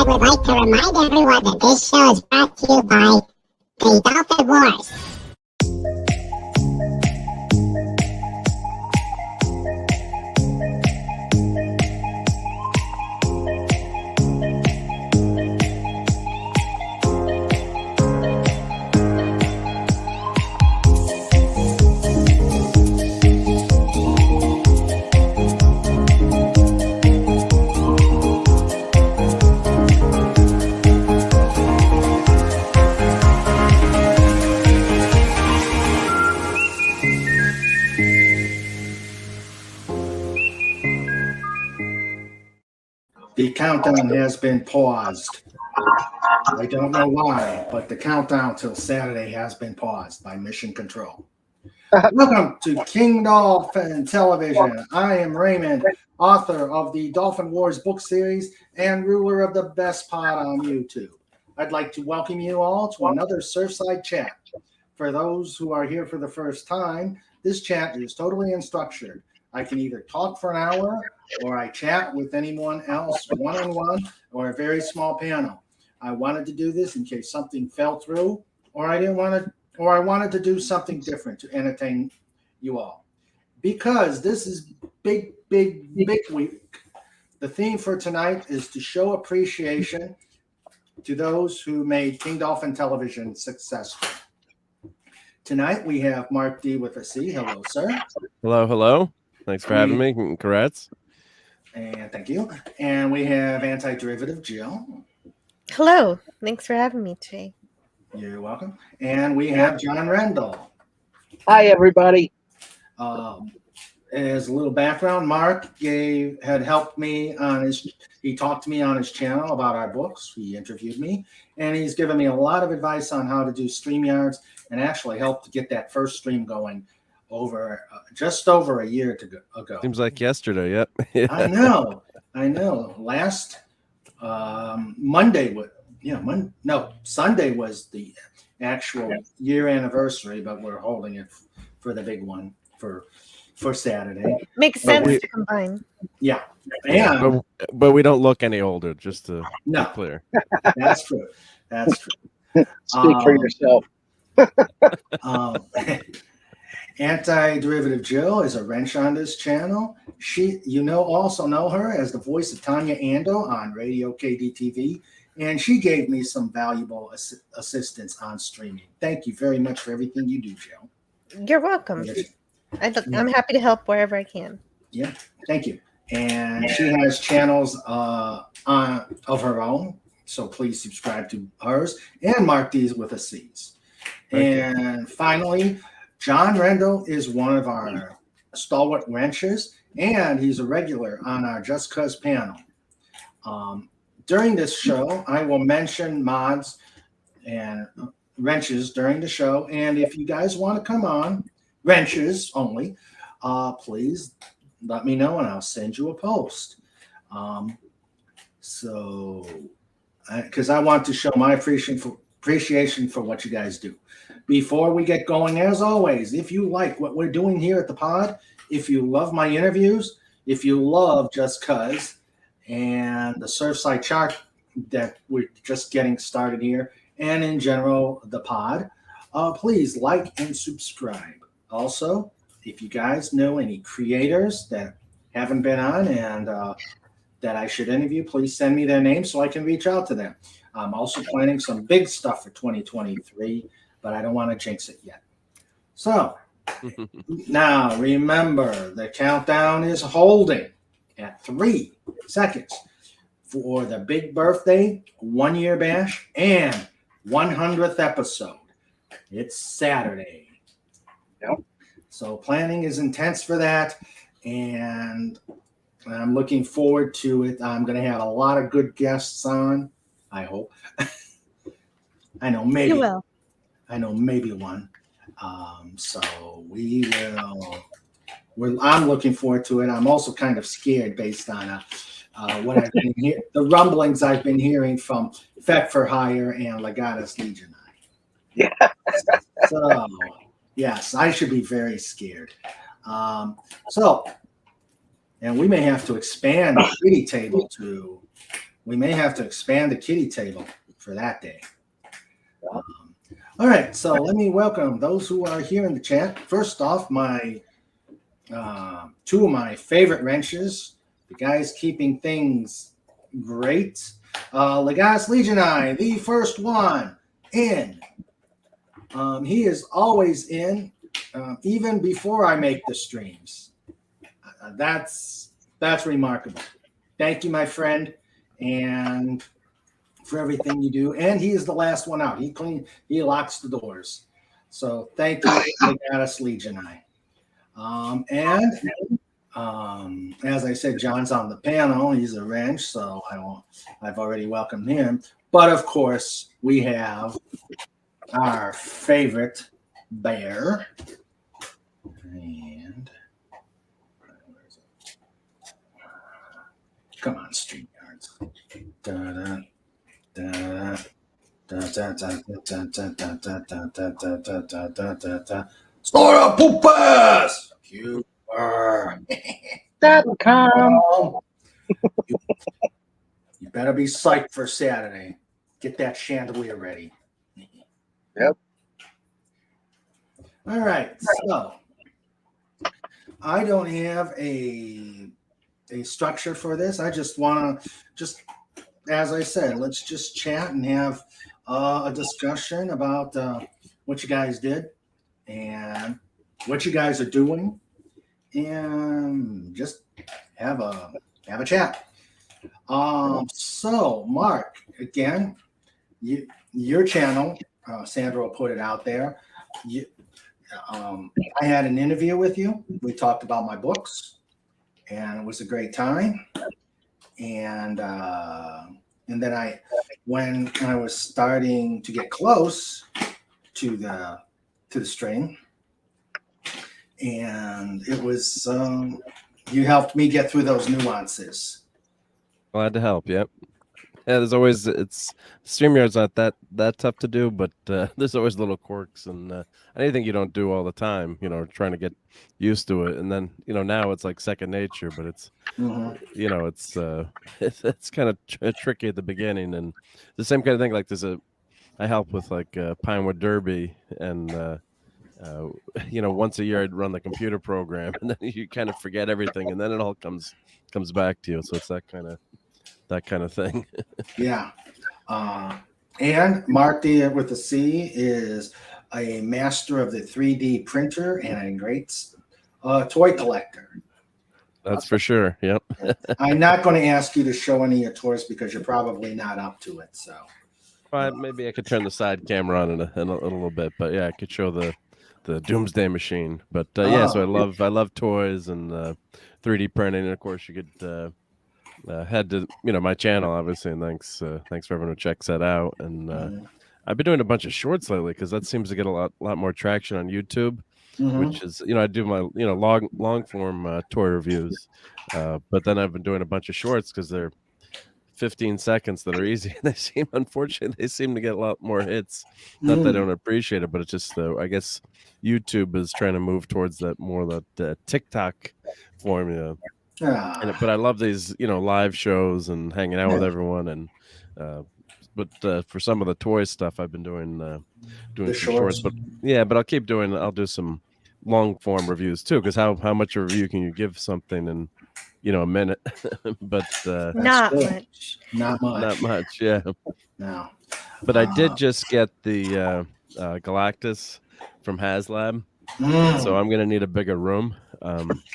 I would like to remind everyone that this show is brought to you by the Dolphin Wars. The countdown has been paused. I don't know why, but the countdown till Saturday has been paused by Mission Control. Welcome to King Dolphin Television. I am Raymond, author of the Dolphin Wars book series and ruler of the best pod on YouTube. I'd like to welcome you all to another Surfside chat. For those who are here for the first time, this chat is totally unstructured. I can either talk for an hour or I chat with anyone else one-on-one or a very small panel. I wanted to do this in case something fell through or I wanted to do something different to entertain you all. Because this is big week. The theme for tonight is to show appreciation to those who made King Dolphin Television successful. Tonight we have Mark D with a C. Hello, sir. Hello. Thanks for having me. Congrats. And thank you. And we have Antiderivative Jill. Hello. Thanks for having me today. You're welcome. And we have John Rendell. Hi, everybody. As a little background, Mark had helped me on he talked to me on his channel about our books. He interviewed me, and he's given me a lot of advice on how to do StreamYards and actually helped to get that first stream going just over a year ago. Seems like yesterday. Yep. I know. Last Sunday was the actual year anniversary, but we're holding it for the big one for Saturday. Makes sense to combine. Yeah. And but we don't look any older, just to be clear. That's true. Speak for yourself. Antiderivative Jill is a wrench on this channel. Also know her as the voice of Tanya Ando on Radio KDTV, and she gave me some valuable assistance on streaming. Thank you very much for everything you do, Jill. You're welcome. I'm happy to help wherever I can. Yeah, thank you. And she has channels of her own, so please subscribe to hers and mark these with a C's. And finally, John Rendell is one of our stalwart wrenchers, and he's a regular on our Just Cuz panel. During this show, I will mention mods and wrenches during the show, and if you guys want to come on, wrenches only, please let me know and I'll send you a post. Because I want to show my appreciation for what you guys do. Before we get going, as always, if you like what we're doing here at the pod, if you love my interviews, if you love Just Cuz and the Surfside chart that we're just getting started here, and in general, the pod, please like and subscribe. Also, if you guys know any creators that haven't been on and that I should interview, please send me their names so I can reach out to them. I'm also planning some big stuff for 2023, but I don't want to jinx it yet. So now remember, the countdown is holding at 3 seconds for the big birthday, 1 year bash, and 100th episode. It's Saturday. Yep. So planning is intense for that, and I'm looking forward to it. I'm going to have a lot of good guests on, I hope. I know maybe. You will. I know maybe one. So we will. I'm looking forward to it. I'm also kind of scared based on what I've been hearing, the rumblings I've been hearing from Feck for Hire and Legatus Legionnaire. Yeah. So yes, I should be very scared. And we may have to expand the treaty table to we may have to expand the kitty table for that day. All right, so let me welcome those who are here in the chat. First off, my two of my favorite wrenches, the guys keeping things great. Legas Legionai, the first one in. He is always in, even before I make the streams. That's remarkable. Thank you, my friend, and for everything you do. And he is the last one out. He locks the doors. So thank you, Legatus Legionai. As I said, John's on the panel. He's a wrench, so I've already welcomed him. But of course, we have our favorite bear. And come on, StreamYards. Da-da, da, Snora Poopas! .com. You better be psyched for Saturday. Get that chandelier ready. Yep. All right. So I don't have a structure for this. I just want to as I said, let's just chat and have a discussion about what you guys did and what you guys are doing, and just have a chat. So Mark, again, your channel, Sandra put it out there. I had an interview with you. We talked about my books, and it was a great time. And then when I was starting to get close to the stream, and it was you helped me get through those nuances. Glad to help. Yep. Yeah, there's always StreamYard's not that tough to do, but there's always little quirks and anything you don't do all the time. Trying to get used to it, and then now it's like second nature. But it's it's kind of tricky at the beginning, and the same kind of thing. Like I help with like Pinewood Derby, and once a year I'd run the computer program, and then you kind of forget everything, and then it all comes back to you. So it's that kind of thing. Yeah. And Mark D with the C is a master of the 3D printer and a great toy collector. That's for sure. Yep. I'm not going to ask you to show any of your toys because you're probably not up to it. So maybe I could turn the side camera on in a little bit, but yeah, I could show the Doomsday Machine. But so I love toys and 3D printing, and of course you could head to my channel, obviously, and thanks for everyone who checks that out. And I've been doing a bunch of shorts lately because that seems to get a lot more traction on YouTube, which is I do my long form toy reviews, but then I've been doing a bunch of shorts because they're 15 seconds that are easy, and they seem to get a lot more hits. Not that I don't appreciate it, but it's just I guess YouTube is trying to move towards that TikTok formula. But I love these live shows and hanging out with everyone, and but for some of the toy stuff I've been doing some shorts, but I'll keep doing. I'll do some long form reviews too, because how much a review can you give something in a minute? But not much. Yeah. No. But I did just get the Galactus from HasLab, so I'm gonna need a bigger room.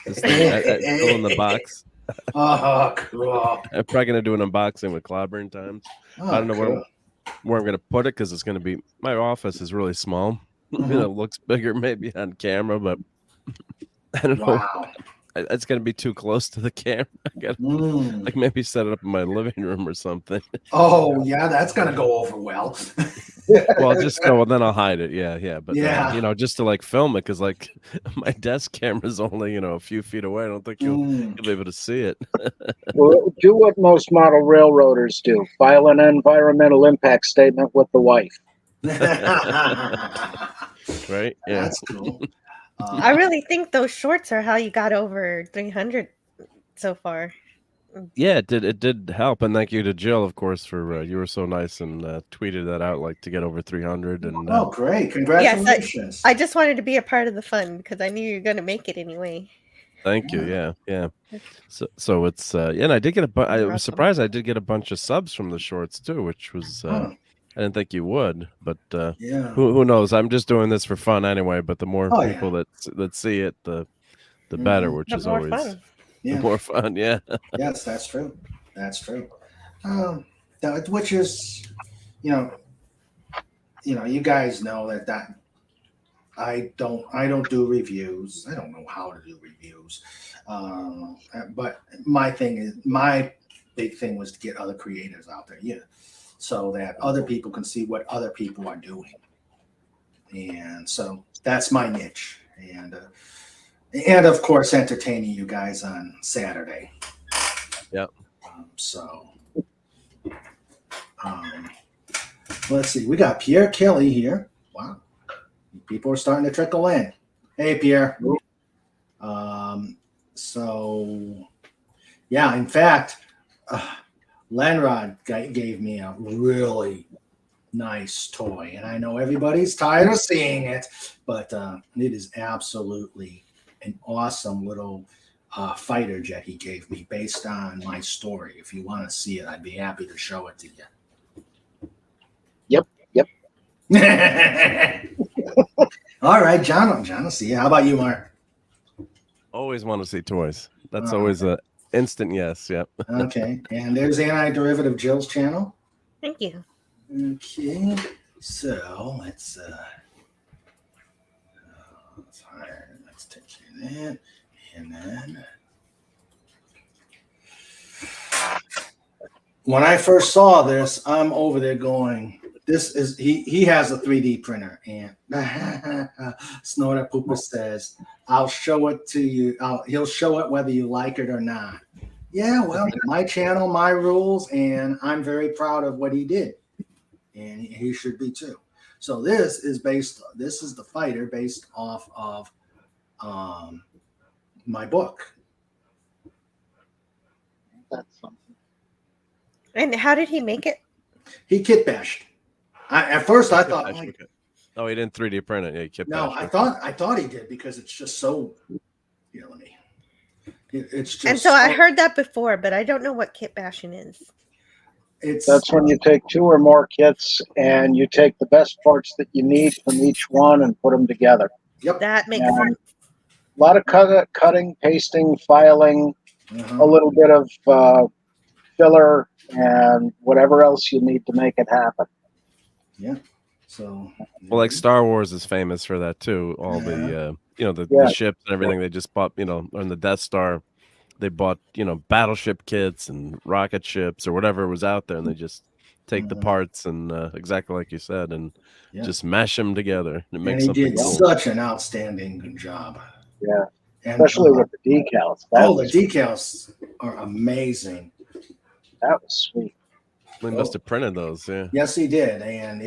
This thing still in the box. Oh, cool. I'm probably gonna do an unboxing with Clobbering Times. I don't know where I'm gonna put it, because it's gonna be, my office is really small. It looks bigger maybe on camera, but I don't know. Wow. It's gonna be too close to the camera. I gotta like maybe set it up in my living room or something. Oh yeah, that's gonna go over well. Well, then I'll hide it. Yeah. But just to like film it, because like my desk camera's only a few feet away. I don't think you'll be able to see it. Well, do what most model railroaders do: file an environmental impact statement with the wife. Right? Yeah, that's cool. I really think those shorts are how you got over 300 so far. Yeah, it did help, and thank you to Jill, of course, for you were so nice and tweeted that out like to get over 300. And Oh, great! Congratulations. I just wanted to be a part of the fun because I knew you were going to make it anyway. thank you. Yeah. So it's yeah, and I did get I was Awesome. surprised I did get a bunch of subs from the shorts too, which was Huh. I didn't think you would, but Yeah. who knows? I'm just doing this for fun anyway. But the more Oh, yeah. people that see it, the better, which The is more always fun. the Yeah. more fun. Yeah. Yes, that's true. That's true. Which is, you know, you guys know that I don't do reviews. I don't know how to do reviews. But my big thing was to get other creators out there, so that other people can see what other people are doing. And so that's my niche. And of course, entertaining you guys on Saturday. Yep. Let's see. We got Pierre Kelly here. Wow. People are starting to trickle in. Hey, Pierre. So, yeah, in fact, Lenrod gave me a really nice toy. And I know everybody's tired of seeing it, but it is absolutely an awesome little fighter jet he gave me based on my story. If you want to see it, I'd be happy to show it to you. Yep. All right, John will see you. How about you, Mark? Always want to see toys. That's Oh, always a instant yes. Yep. Okay, and there's Antiderivative Jill's channel. Thank you. Okay, so let's take that, and then when I first saw this, I'm over there going, "This is he has a 3D printer," and Snorter Pooper says, "I'll show it to you. He'll show it whether you like it or not." Yeah, well, my channel, my rules, and I'm very proud of what he did, and he should be too. So this is the fighter based off of my book. That's something. And how did he make it? He kit bashed. At first, I thought, like, oh, he didn't 3D print it. Yeah, he kit no, bashed. I thought he did because it's just so. It's just. And so I heard that before, but I don't know what kit bashing is. That's when you take 2 or more kits and you take the best parts that you need from each one and put them together. Yep. That makes sense. A lot of cutting, pasting, filing, a little bit of filler, and whatever else you need to make it happen. Yeah. So. Well, like Star Wars is famous for that too. All the the ships and everything they just bought. On the Death Star, they bought battleship kits and rocket ships or whatever was out there, and they just take the parts and exactly like you said, and just mash them together and make something he did cool. such an outstanding job. Yeah, and, especially with the decals. The decals are amazing. That was sweet. They must have printed those, yeah. Yes, he did, and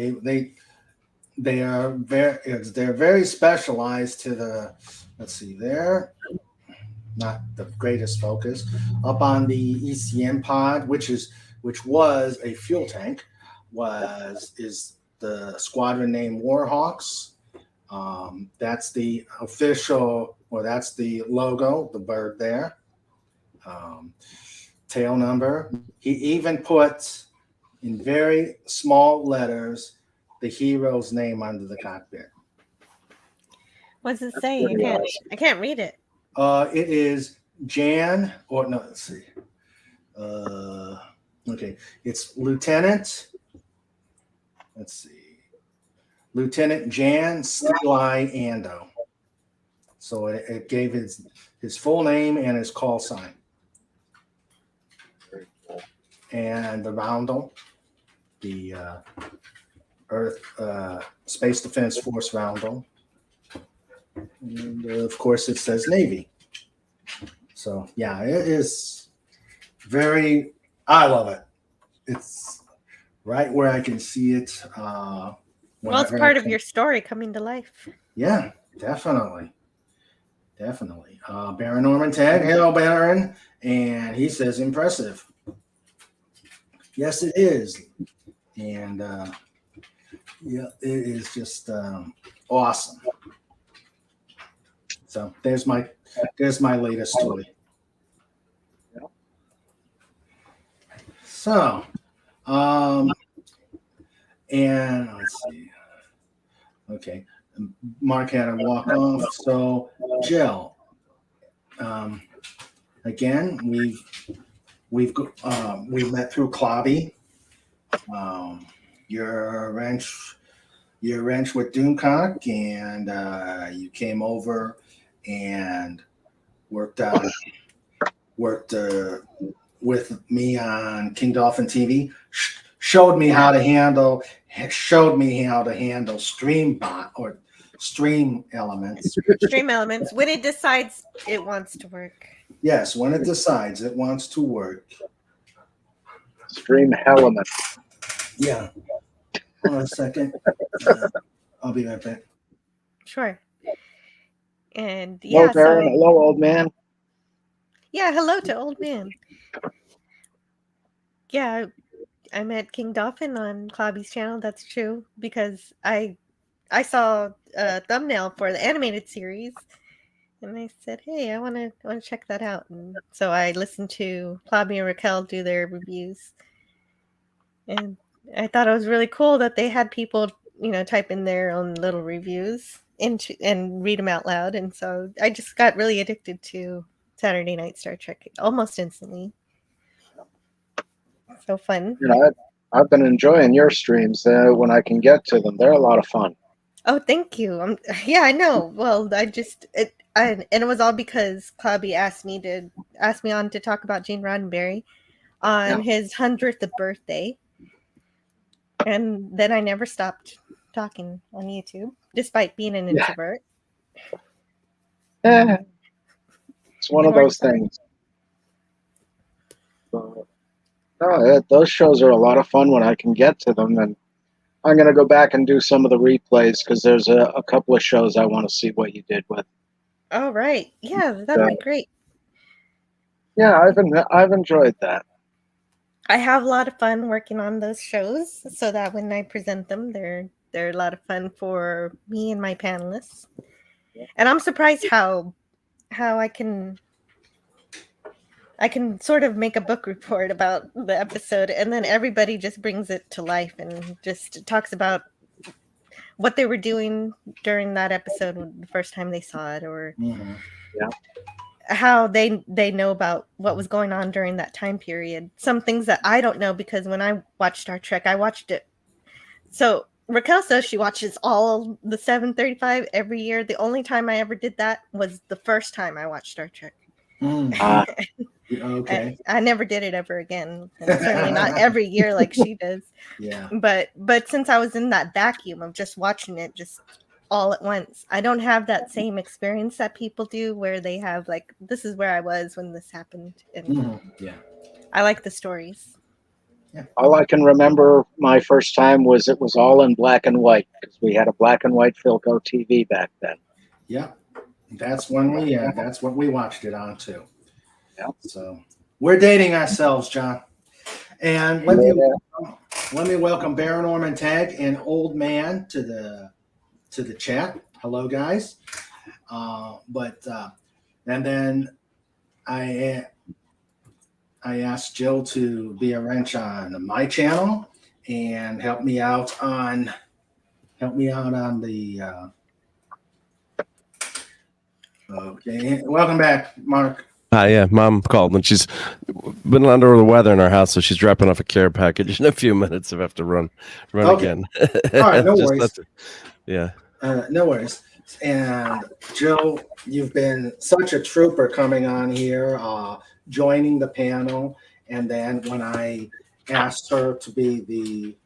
they're very specialized to the. Let's see, they're not the greatest focus up on the ECM pod, which was a fuel tank, is the squadron named Warhawks. That's the official, or that's the logo, the bird there. Tail number. He even put in very small letters the hero's name under the cockpit. What does it say? I can't read it. It is Jan, or no, let's see. Okay, it's Lieutenant. Let's see. Lieutenant Jan Steeli Ando. So it gave his full name and his call sign. And the roundel, the Earth Space Defense Force roundel. And of course, it says Navy. So, yeah, it is very, I love it. It's right where I can see it. Well, it's part of your story coming to life. Yeah, definitely. Definitely. Baron Norman Tag. Hello, Baron. And he says impressive. Yes, it is. And yeah, it is just awesome. So there's my latest toy. So, and let's see. Okay, Mark had to walk off. So, Jill, again, we met through Clobby. Your wrench with Doomcock, and you came over and worked with me on King Dolphin TV. Showed me how to handle stream bot or stream elements. Stream elements when it decides it wants to work. Yes, when it decides it wants to work. Stream element. Yeah. Hold on a second. I'll be right back. Sure. And Hello, yeah, Baron. so Hello, old man. yeah, hello to old man. Yeah, I met King Dolphin on Clobby's channel. That's true because I saw a thumbnail for the animated series, and I said, "Hey, I want to check that out." And so I listened to Clobby and Raquel do their reviews, and I thought it was really cool that they had people, type in their own little reviews and read them out loud. And so I just got really addicted to Saturday Night Star Trek almost instantly. So fun. I've been enjoying your streams when I can get to them. They're a lot of fun. Oh, thank you. Yeah, I know. Well, and it was all because Clobby asked me on to talk about Gene Roddenberry on his 100th birthday. And then I never stopped talking on YouTube, despite being an introvert. It's one of those things. Those shows are a lot of fun when I can get to them, and I'm going to go back and do some of the replays because there's a couple of shows I want to see what you did with. Oh, right. Yeah, that'd be great. Yeah, I've enjoyed that. I have a lot of fun working on those shows so that when I present them, they're a lot of fun for me and my panelists. And I'm surprised how I can sort of make a book report about the episode, and then everybody just brings it to life and just talks about what they were doing during that episode the first time they saw it, or how they know about what was going on during that time period. Some things that I don't know, because when I watched Star Trek, I watched it. So Raquel says she watches all the 7:35 every year. The only time I ever did that was the first time I watched Star Trek. Okay. I never did it ever again. And certainly not every year like she does. Yeah. But since I was in that vacuum of just watching it just all at once, I don't have that same experience that people do where they have like, this is where I was when this happened. And I like the stories. Yeah. All I can remember my first time was it was all in black and white because we had a black and white Philco TV back then. Yeah. That's when that's what we watched it on too. Yeah. So we're dating ourselves, John. And let me welcome Baron Norman Tag and Old Man to the chat. Hello, guys. And then I asked Jill to be a wrench on my channel and help me out on the. Okay, welcome back, Mark. Yeah, Mom called and she's been under the weather in our house, so she's dropping off a care package in a few minutes. I have to run again. All right, no worries. No worries. And Jill, you've been such a trooper coming on here, joining the panel, and then when I asked her to be the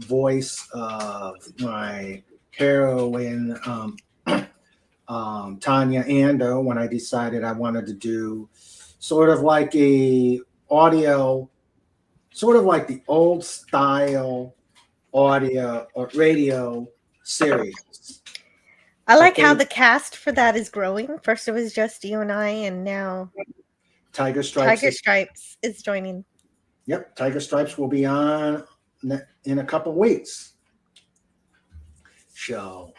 voice of my heroine, Tanya Ando, when I decided I wanted to do sort of like a audio, sort of like the old style audio or radio series. I like how the cast for that is growing. First it was just you and I, and now Tiger Stripes is joining. Yep, Tiger Stripes will be on in a couple weeks. So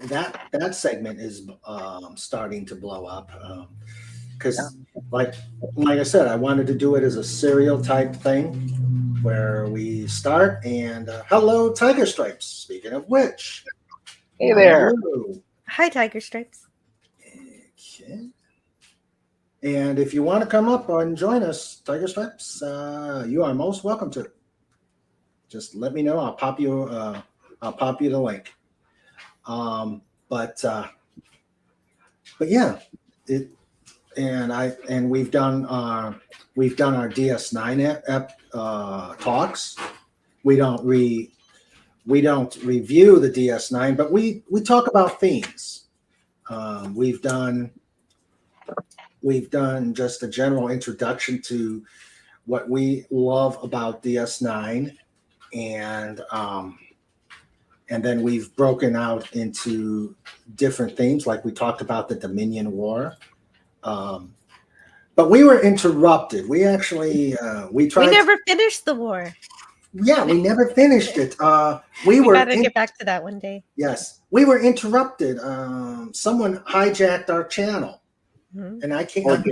that segment is starting to blow up because, like I said, I wanted to do it as a serial type thing where we start and hello, Tiger Stripes. Speaking of which, hey there. hello. Hi, Tiger Stripes. Okay. And if you want to come up and join us, Tiger Stripes, you are most welcome to. Just let me know. I'll pop you the link. But yeah, we've done our DS9 talks. We don't review the DS9, but we talk about themes. We've done just a general introduction to what we love about DS9, and then we've broken out into different themes, like we talked about the Dominion War. But we were interrupted. We actually we never finished the war. Yeah, we never finished it. We gotta get back to that one day. Yes, we were interrupted. Someone hijacked our channel. Mm-hmm. And I can't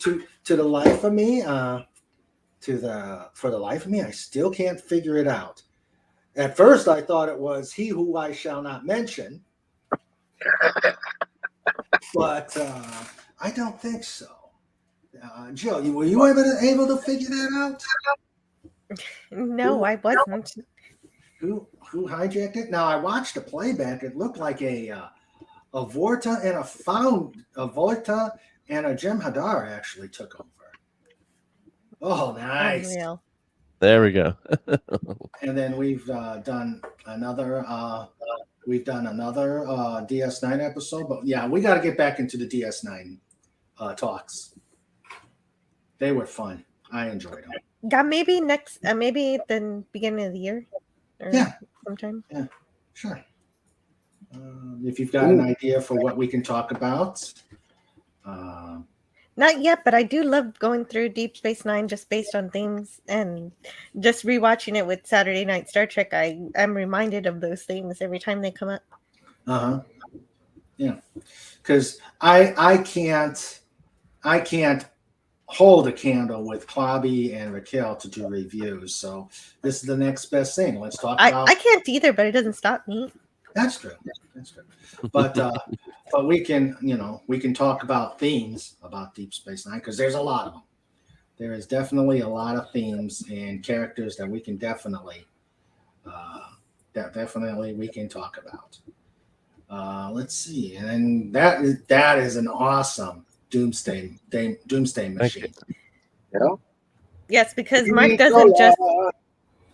to the life of me, for the life of me, I still can't figure it out. At first, I thought it was he who I shall not mention, but I don't think so. Jill, were you able to figure that out? No, I wasn't. Who hijacked it? Now I watched the playback. It looked like a Vorta and a Jem Hadar actually took over. Oh, nice! Unreal. There we go. And then we've done another DS9 episode. But yeah, we got to get back into the DS9 talks. They were fun. I enjoyed them. Yeah, maybe maybe at the beginning of the year. Or sometime. Yeah, sure. If you've got an idea for what we can talk about. Not yet, but I do love going through Deep Space Nine just based on themes, and just rewatching it with Saturday Night Star Trek. I'm reminded of those things every time they come up. Yeah, because I can't hold a candle with Clobby and Raquel to do reviews. So this is the next best thing. Let's talk about. I can't either, but it doesn't stop me. That's true. But we can talk about themes about Deep Space Nine because there's a lot of them. There is definitely a lot of themes and characters that we can definitely we can talk about. Let's see, and that is an awesome Doomsday machine. Yeah. Yes, because Mark doesn't just.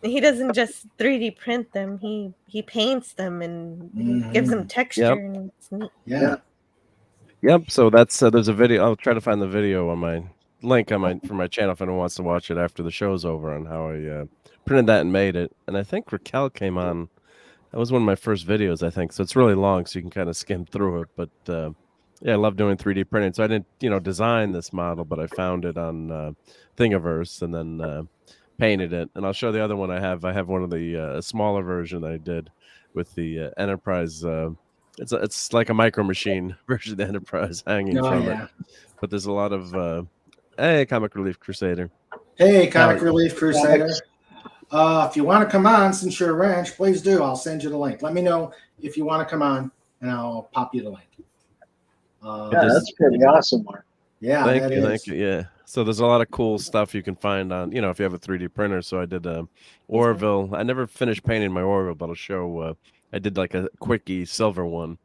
He doesn't just 3D print them. He paints them and gives them texture. Yep. And it's neat. Yeah. Yep. So that's there's a video. I'll try to find the video on my link on for my channel if anyone wants to watch it after the show's over on how I printed that and made it. And I think Raquel came on. That was one of my first videos, I think. So it's really long, so you can kind of skim through it. But yeah, I love doing 3D printing. So I didn't design this model, but I found it on Thingiverse and then painted it. And I'll show the other one I have. I have one of the smaller version that I did with the Enterprise. It's like a Micro Machine version of the Enterprise hanging from it. But there's a lot of hey, Comic Relief Crusader. Hey, Comic Relief Crusader. If you want to come on, since you're a ranch, please do. I'll send you the link. Let me know if you want to come on, and I'll pop you the link. That's pretty awesome, Mark. Yeah, thank you. Yeah. So there's a lot of cool stuff you can find on, if you have a 3D printer. So I did Orville. I never finished painting my Orville, but I'll show. I did like a quickie silver one.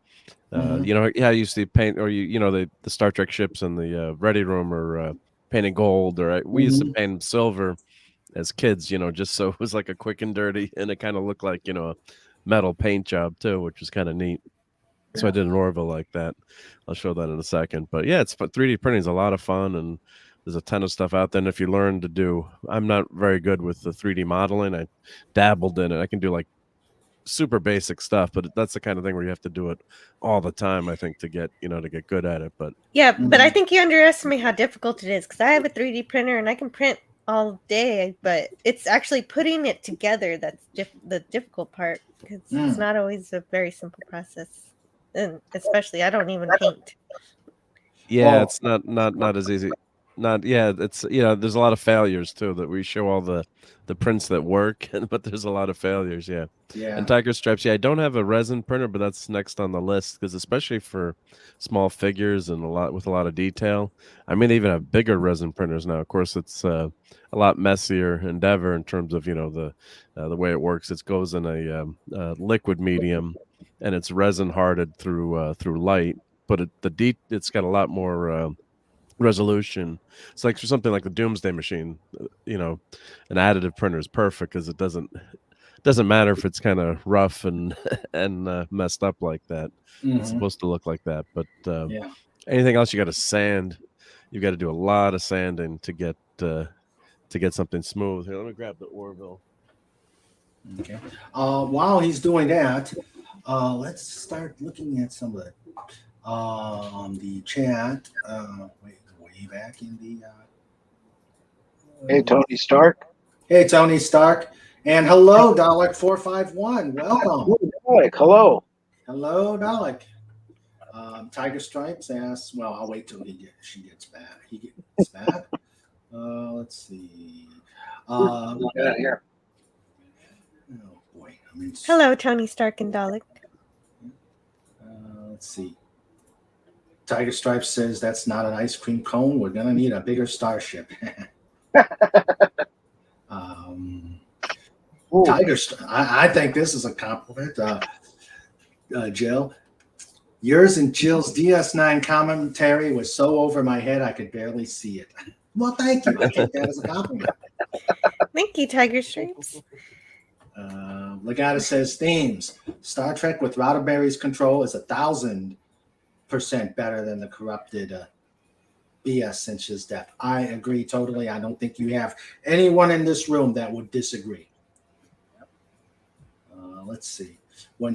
I used to paint, or the Star Trek ships in the Ready Room are painted gold, or we used to paint silver as kids, just so it was like a quick and dirty, and it kind of looked like a metal paint job too, which was kind of neat. So I did an Orville like that. I'll show that in a second. But yeah, 3D printing is a lot of fun, and there's a ton of stuff out there. And if you learn to do, I'm not very good with the 3D modeling. I dabbled in it. I can do like super basic stuff, but that's the kind of thing where you have to do it all the time, I think, to get good at it. But yeah, but I think you underestimate how difficult it is, because I have a 3D printer and I can print all day, but it's actually putting it together that's the difficult part, because it's not always a very simple process, and especially I don't even paint. Yeah, it's not as easy. It's there's a lot of failures too, that we show all the prints that work, but there's a lot of failures. Yeah. And Tiger Stripes, I don't have a resin printer, but that's next on the list, because especially for small figures and with a lot of detail. I mean, they even have bigger resin printers now. Of course, it's a lot messier endeavor in terms of the way it works. It goes in a liquid medium, and it's resin hardened through light, but it's got a lot more resolution. It's like for something like the Doomsday Machine, an additive printer is perfect, because it doesn't matter if it's kind of rough and messed up like that. It's supposed to look like that. But anything else, you got to sand. You've got to do a lot of sanding to get something smooth. Here, let me grab the Orville. Okay. While he's doing that, let's start looking at some of the chat. Way back in the. Hey, Tony Stark. Hey, Tony Stark. And hello, Dalek451. Welcome. Dalek, hello. Hello, Dalek. Tiger Stripes asks, well, I'll wait till she gets back. He gets back. Let's see. Here. Oh, boy. Hello, Tony Stark and Dalek. Let's see. Tiger Stripes says that's not an ice cream cone. We're going to need a bigger starship. Tiger, I think this is a compliment. Jill, yours and Jill's DS9 commentary was so over my head I could barely see it. Well, thank you. I take that as a compliment. Thank you, Tiger Stripes. Legata says themes. Star Trek with Roddenberry's control is 1,000% better than the corrupted BS since his death. I agree totally. I don't think you have anyone in this room that would disagree. Let's see. When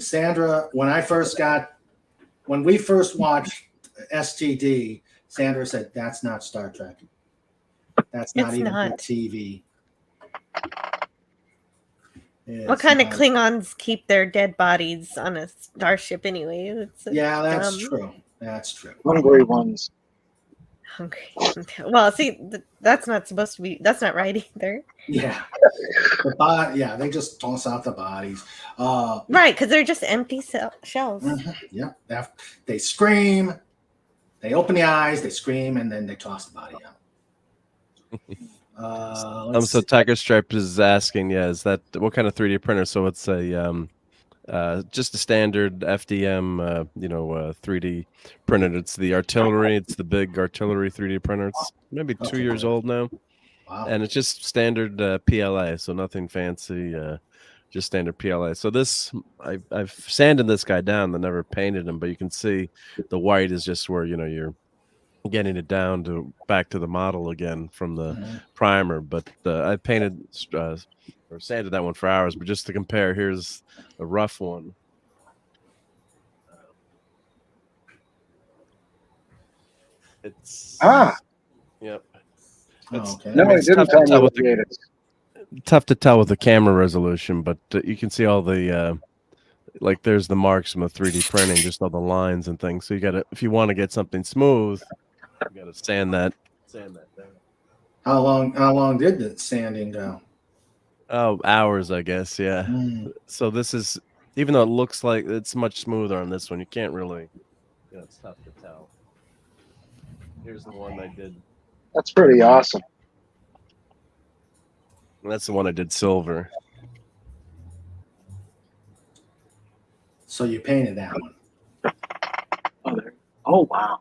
we first watched STD, Sandra said, that's not Star Trek. That's not even good TV. What kind of Klingons keep their dead bodies on a starship anyway? That's true. That's true. Hungry ones. Hungry. Well, see, that's not supposed to be. That's not right either. Yeah. They just toss out the bodies. Right, because they're just empty shells. Yeah. They scream. They open the eyes. They scream, and then they toss the body out. So Tiger Stripe is asking, is that what kind of 3D printer? So it's a just a standard FDM, 3D printed. It's the artillery. It's the big artillery 3D printer. It's maybe 2 years old now. Wow. And it's just standard PLA, so nothing fancy, just standard PLA. So this, I've sanded this guy down. I never painted him, but you can see the white is just where you're getting it down back to the model again from the primer. But I painted or sanded that one for hours. But just to compare, here's a rough one. It's yep. Okay. No, I didn't tell me what it is. Tough to tell with the camera resolution, but you can see all the there's the marks from the 3D printing, just all the lines and things. So you got to, if you want to get something smooth, you got to sand that down. How long did the sanding go? Oh, hours, I guess. Yeah. So this is, even though it looks like it's much smoother on this one, you can't really, it's tough to tell. Here's the one I did. That's pretty awesome. That's the one I did silver. So you painted that one. Oh wow.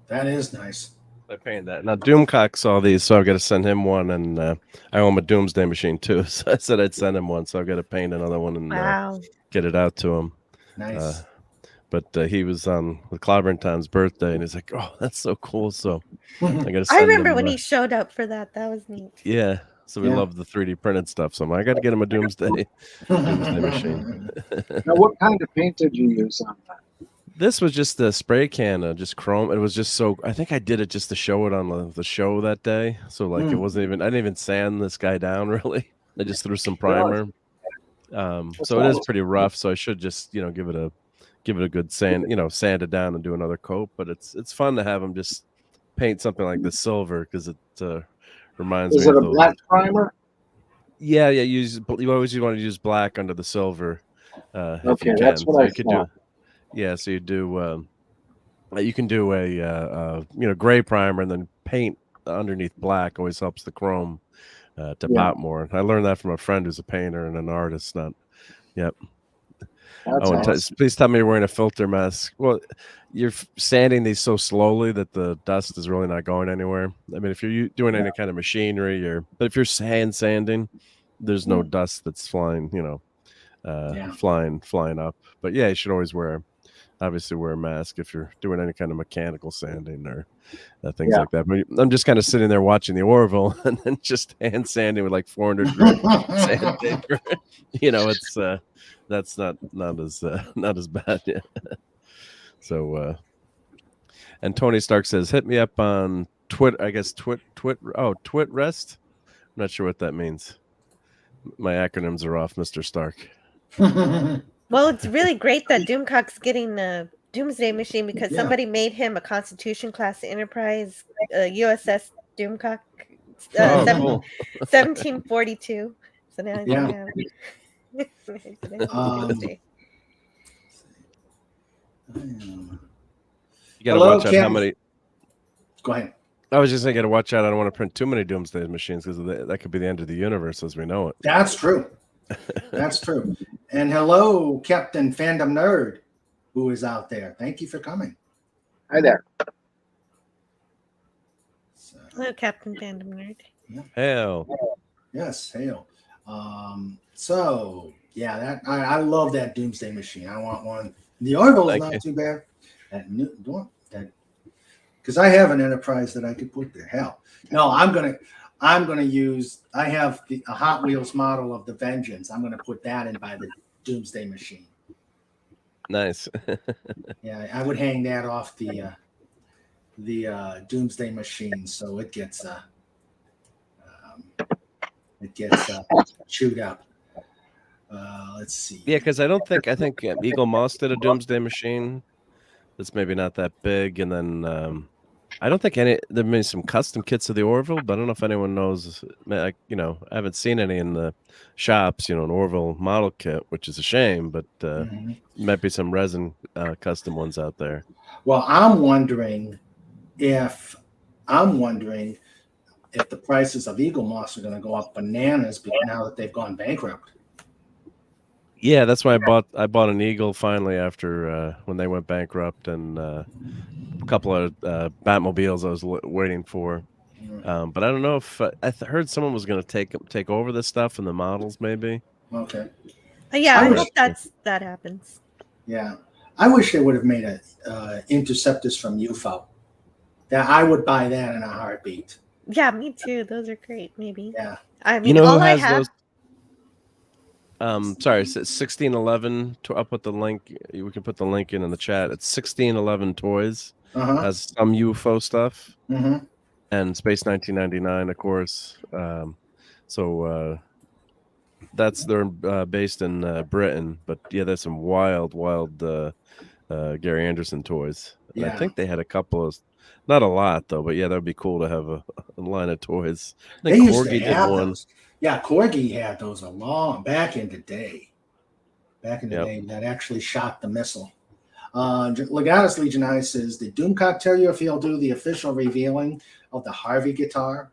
That is nice. I painted that. Now Doomcock saw these, so I've got to send him one, and I own a Doomsday Machine too, so I said I'd send him one, so I've got to paint another one and get it out to him. Nice. But he was on the Clobbering Time's birthday, and he's like, "Oh, that's so cool!" So I got to. I remember when he showed up for that. That was neat. Yeah. So we love the 3D printed stuff. So I got to get him a Doomsday machine. Now, what kind of paint did you use on that? This was just a spray can, just chrome. It was just so. I think I did it just to show it on the show that day. So like it wasn't even. I didn't even sand this guy down really. I just threw some primer. So it is pretty rough. So I should just give it a good sand. Sand it down and do another coat. But it's fun to have him just paint something like the silver because it reminds me. Is it of a black primer? Yeah. You always want to use black under the silver. If you can. That's what I thought. Yeah, so you do. You can do a gray primer and then paint underneath black. Always helps the chrome to pop more. I learned that from a friend who's a painter and an artist. Yep. Awesome. Please tell me you're wearing a filter mask. Well, you're sanding these so slowly that the dust is really not going anywhere. I mean, if you're doing any kind of machinery, but if you're hand sanding, there's no dust that's flying. Flying up. But yeah, you should always wear a mask if you're doing any kind of mechanical sanding or things like that. But I'm just kind of sitting there watching the Orville and then just hand sanding with like 400 grit sandpaper. It's that's not as bad. Yeah. So and Tony Stark says, hit me up on Twitter. I guess Twitrest. I'm not sure what that means. My acronyms are off, Mr. Stark. Well, it's really great that Doomcock's getting a Doomsday machine because somebody made him a Constitution class Enterprise USS Doomcock 1742. So now I have. You got to watch out how many. Go ahead. I was just saying, got to watch out. I don't want to print too many Doomsday machines because that could be the end of the universe as we know it. That's true. That's true. And hello, Captain Fandom Nerd, who is out there. Thank you for coming. Hi there. Hello, Captain Fandom Nerd. Yeah. Hail. Yes, hail. So yeah, I love that Doomsday machine. I want one. The Orville is not too bad. Because I have an Enterprise that I could put there. Hell, no, I'm gonna use. I have a Hot Wheels model of the Vengeance. I'm gonna put that in by the Doomsday machine. Nice. Yeah, I would hang that off the Doomsday machine, so it gets chewed up. Let's see. Yeah, because I think Eagle Moss did a Doomsday machine. That's maybe not that big, and then I don't think there may be some custom kits of the Orville, but I don't know if anyone knows. I haven't seen any in the shops. An Orville model kit, which is a shame, but might be some resin custom ones out there. Well, I'm wondering if the prices of Eagle Moss are going to go up bananas now that they've gone bankrupt. Yeah, that's why I bought an Eagle finally after when they went bankrupt, and a couple of Batmobiles I was waiting for. But I don't know if I heard someone was going to take over this stuff and the models maybe. Okay. Yeah, I hope that happens. Yeah, I wish they would have made a Interceptors from UFO. That I would buy that in a heartbeat. Yeah, me too. Those are great. Maybe. Yeah. I mean, who has those? Sorry, it's 1611. I'll put the link. We can put the link in the chat. It's 1611 Toys. Has some UFO stuff. And Space 1999, of course. They're based in Britain, but yeah, there's some wild Gary Anderson toys. And I think they had a couple of, not a lot though, but yeah, that would be cool to have a line of toys. I think Corgi did one. Yeah, Corgi had those back in the day. That actually shot the missile. Legatus Legion I says, did Doomcock tell you if he'll do the official revealing of the Harvey guitar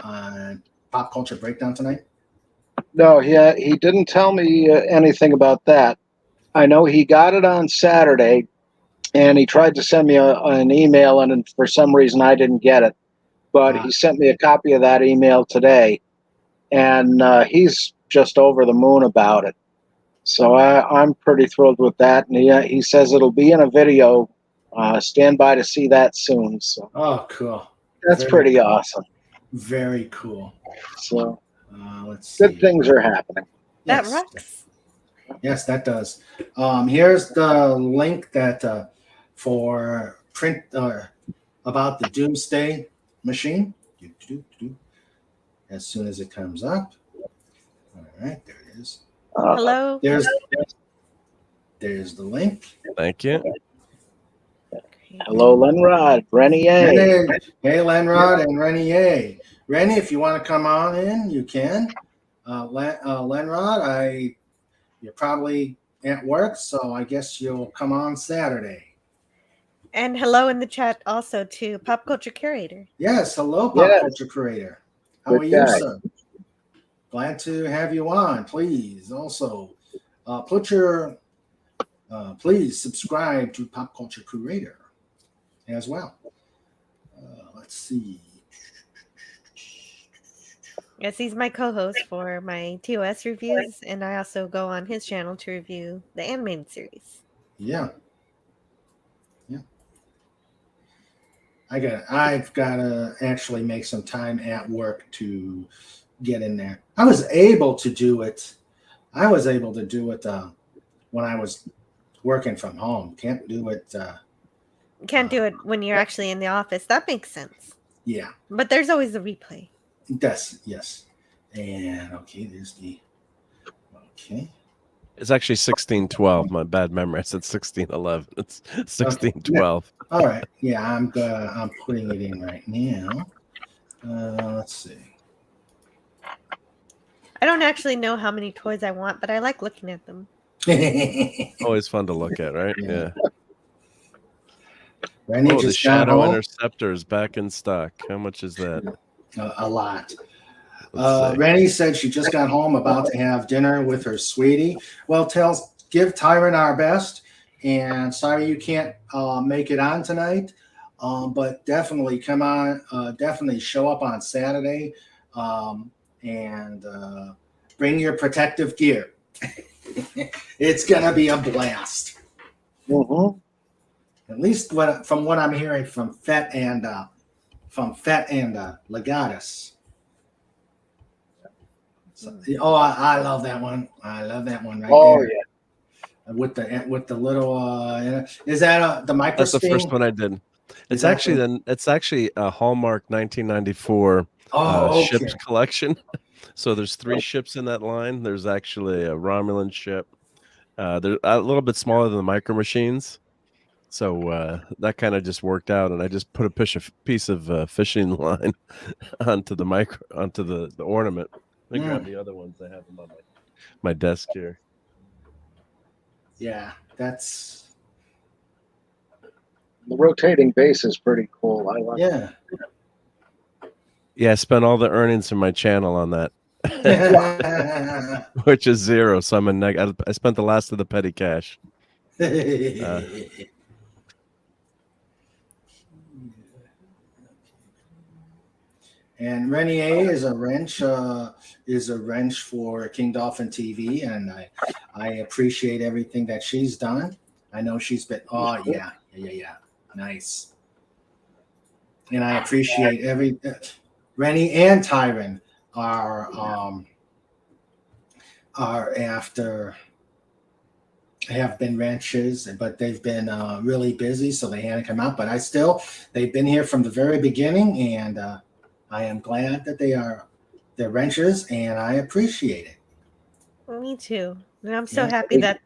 on Pop Culture Breakdown tonight? No, he didn't tell me anything about that. I know he got it on Saturday, and he tried to send me an email, and for some reason I didn't get it. But he sent me a copy of that email today. And he's just over the moon about it. So I'm pretty thrilled with that. And he says it'll be in a video. Stand by to see that soon. So. Oh, cool. That's pretty awesome. Very cool. So Let's see. good things are happening. That Yes. rocks. Yes, that does. Here's the link that for print about the Doomsday machine. As soon as it comes up. All right, there it is. Hello. There's the link. Thank you. Hello, Lenrod, Renier. Hey, Lenrod and Renier. Rennie, if you want to come on in, you can. Lenrod, you're probably at work, so I guess you'll come on Saturday. And hello in the chat also to Pop Culture Curator. Yes, hello, Pop Culture Creator. How Good are you, guy. sir? Glad to have you on. Please also please subscribe to Pop Culture Curator as well. Let's see. Yes, he's my co-host for my TOS reviews, and I also go on his channel to review the animated series. Yeah. I've got to actually make some time at work to get in there. I was able to do it when I was working from home. Can't do it. Can't do it when you're actually in the office. That makes sense. Yeah. But there's always a replay. Yes. And okay. It's actually 1612. My bad memory. I said 1611. It's 1612. All right. Yeah, I'm putting it in right now. Let's see. I don't actually know how many toys I want, but I like looking at them. Always fun to look at, right? Yeah. Randy The just got Shadow home. Interceptor is back in stock. How much is that? A lot. Let's see. Rennie said she just got home, about to have dinner with her sweetie. Well, give Tyron our best, and sorry you can't make it on tonight, but definitely come on. Definitely show up on Saturday, and bring your protective gear. It's gonna be a blast. Mm-hmm. At least from what I'm hearing from Fett and Legatus. So, I love that one. I love that one right there. Yeah. With the little is that the micro? That's the first one I did. It's actually a Hallmark 1994 ships collection. So there's 3 ships in that line. There's actually a Romulan ship. They're a little bit smaller than the Micro Machines. So that kind of just worked out, and I just put a piece of fishing line onto the ornament. Let me grab the other ones. I have them on my desk here. Yeah, that's the rotating base is pretty cool. I like it. Yeah, I spent all the earnings from my channel on that, which is 0. So I'm I spent the last of the petty cash. And Renier is a wrench for King Dolphin TV, and I appreciate everything that she's done. I know she's been nice, and I appreciate Rennie and Tyron have been wrenches, but they've been really busy, so they had to come out. But they've been here from the very beginning, and I am glad that they're wrenches, and I appreciate it. Me too. And I'm so happy that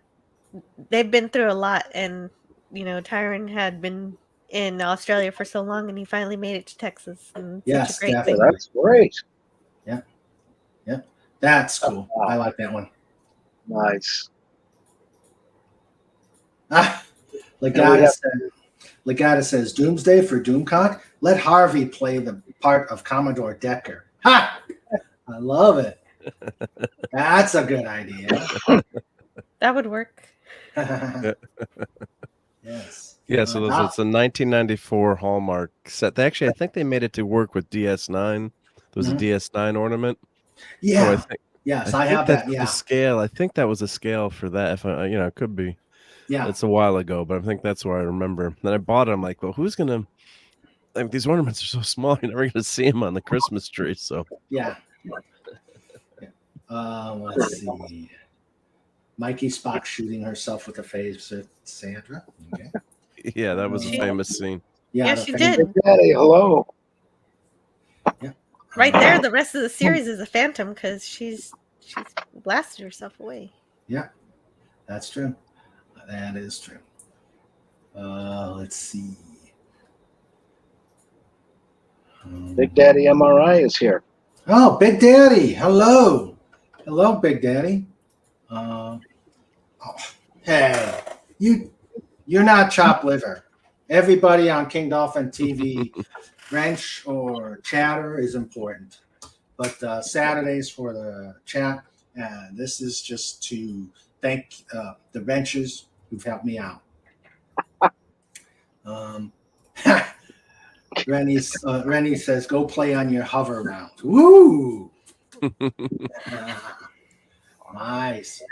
they've been through a lot. And, Tyron had been in Australia for so long, and he finally made it to Texas. And Yes, such a great definitely. thing. That's great. Yeah. That's cool. I like that one. Nice. Legata says, Doomsday for Doomcock? Let Harvey play the part of Commodore Decker. Ha! I love it. That's a good idea. That would work. Yes. Yeah, so it's a 1994 Hallmark set. I think they made it to work with DS9. There was a DS9 ornament. Yeah. So I have that. Yeah. The scale. I think that was a scale for that. If it could be. Yeah. It's a while ago, but I think that's where I remember. Then I bought it. I'm like, well, who's gonna like these ornaments are so small, you're never going to see them on the Christmas tree. So Yeah. Let's see. Mikey Spock shooting herself with a phaser. Sandra. Okay. yeah, that was a famous scene. Yeah, the she famous- did. Daddy, hello. Yeah. Right there, the rest of the series is a phantom because she's blasted herself away. Yeah, that's true. That is true. Let's see. Big Daddy MRI is here. Oh, Big Daddy. Hello. Hello, Big Daddy. Hey, you're not chopped liver. Everybody on King Dolphin TV, wrench or chatter is important. But Saturdays for the chat, this is just to thank the wrenches who've helped me out. Rennie says, go play on your hover round. Woo! Nice.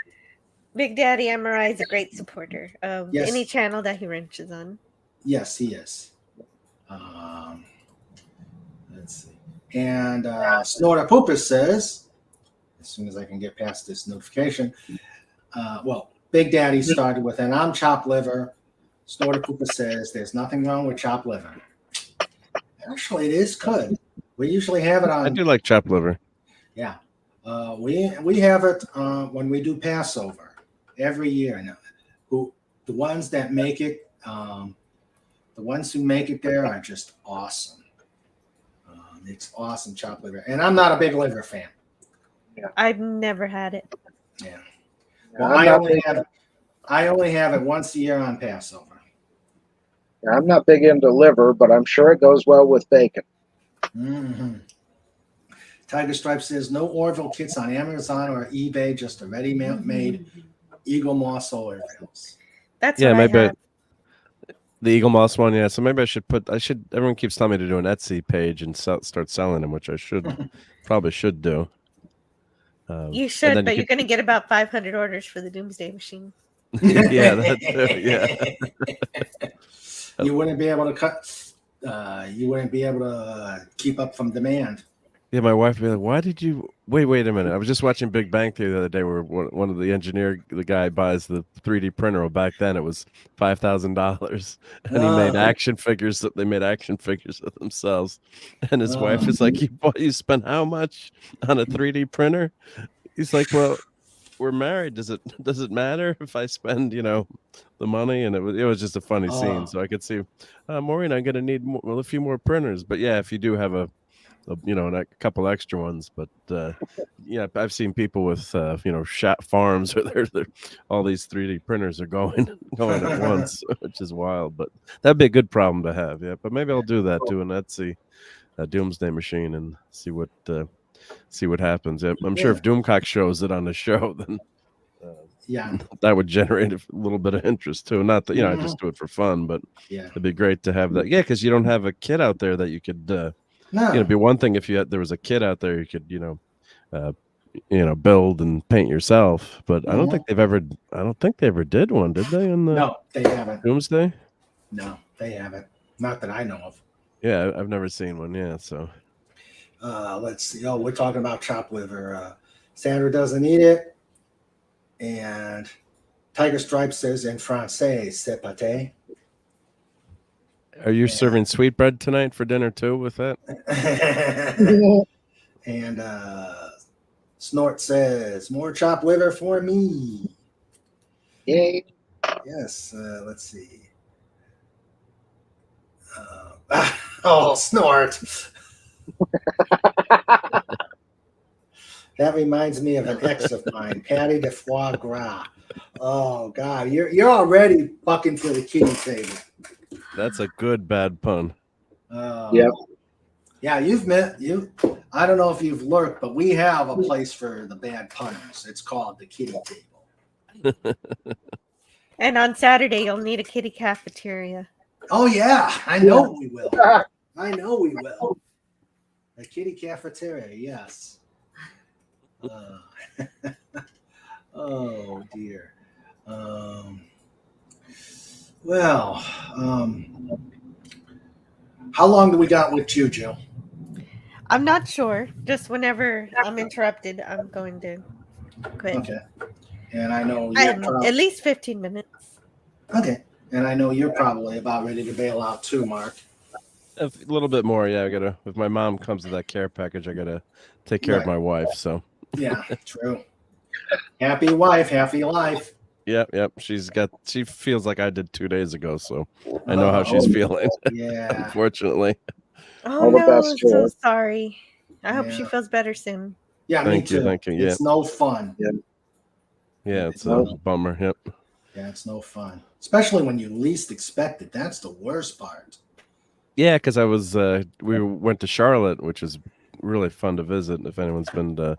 Big Daddy MRI is a great supporter of Yes. any channel that he wrenches on. Yes, he is. Let's see. And Snorter Poopus says, as soon as I can get past this notification, Big Daddy started with, and I'm chopped liver. Snorter Poopus says, there's nothing wrong with chopped liver. Actually, it is good. We usually have it on. I do like chopped liver. Yeah. We have it when we do Passover every year. And the ones that make it, the ones who make it there are just awesome. It's awesome chopped liver. And I'm not a big liver fan. I've never had it. Yeah. Well, I only have it once a year on Passover. I'm not big into liver, but I'm sure it goes well with bacon. Mm-hmm. Tiger Stripe says, no Orville kits on Amazon or eBay, just a ready-made Eagle Moss oil reels. That's Yeah, what I maybe have. the Eagle Moss one. Yeah, so maybe I should. Everyone keeps telling me to do an Etsy page and start selling them, which I probably should do. You should, but you're going to get about 500 orders for the Doomsday Machine. Yeah, that too. Yeah. You wouldn't be able to cut. You wouldn't be able to keep up from demand. Yeah, my wife would be like, "Why did you wait a minute?" I was just watching Big Bang Theory the other day, where one of the guy buys the 3D printer. Well, back then it was $5,000, and he made action figures. They made action figures of themselves, and his wife is like, "You spent how much on a 3D printer?" He's like, "Well, we're married. Does it matter if I spend the money?" And it was just a funny scene. So I could see, Maureen, I'm gonna need a few more printers. But yeah, if you do have a couple extra ones. But yeah, I've seen people with shot farms where they're all these 3D printers are going at once, which is wild. But that'd be a good problem to have. Yeah, but maybe I'll do that, do an Etsy Doomsday Machine, and see what happens. I'm sure if Doomcock shows it on the show, then that would generate a little bit of interest too. Not that I just do it for fun, but it'd be great to have that. Yeah, because you don't have a kit out there that you could. It'd be one thing if there was a kit out there you could build and paint yourself. But I don't think they ever did one, did they? No, they haven't. Doomsday? No, they haven't. Not that I know of. Yeah, I've never seen one. Yeah, so. Let's see. Oh, we're talking about chopped liver. Sandra doesn't eat it. And Tiger Stripe says in Francais, c'est pâté. Are you serving sweetbread tonight for dinner too with that? And Snort says, more chopped liver for me. Yay. Yes, let's see. Snort. That reminds me of an ex of mine, Patty de Foie Gras. Oh God, you're already bucking for the kitty table. That's a good bad pun. Yep. Yeah, you've met you. I don't know if you've lurked, but we have a place for the bad punners. It's called the kitty table. And on Saturday, you'll need a kitty cafeteria. Oh yeah, I know we will. I know we will. The kitty cafeteria, yes. Oh dear. How long do we got with you, Jill? I'm not sure. Just whenever I'm interrupted, I'm going to quit. Okay. And I know you're At least 15 minutes. okay. And I know you're probably about ready to bail out too, Mark. A little bit more, yeah. I gotta. If my mom comes with that care package, I gotta take care of my wife. So yeah, true. Happy wife, happy life. Yep. She feels like I did 2 days ago, so I know how she's feeling. Yeah. Unfortunately. Oh no, I'm so sorry. I hope she feels better soon. Yeah, thank you. Yeah. It's no fun. Yeah, it's a bummer. Yep. Yeah, it's no fun, especially when you least expect it. That's the worst part. Yeah, because I was we went to Charlotte, which is really fun to visit if anyone's been to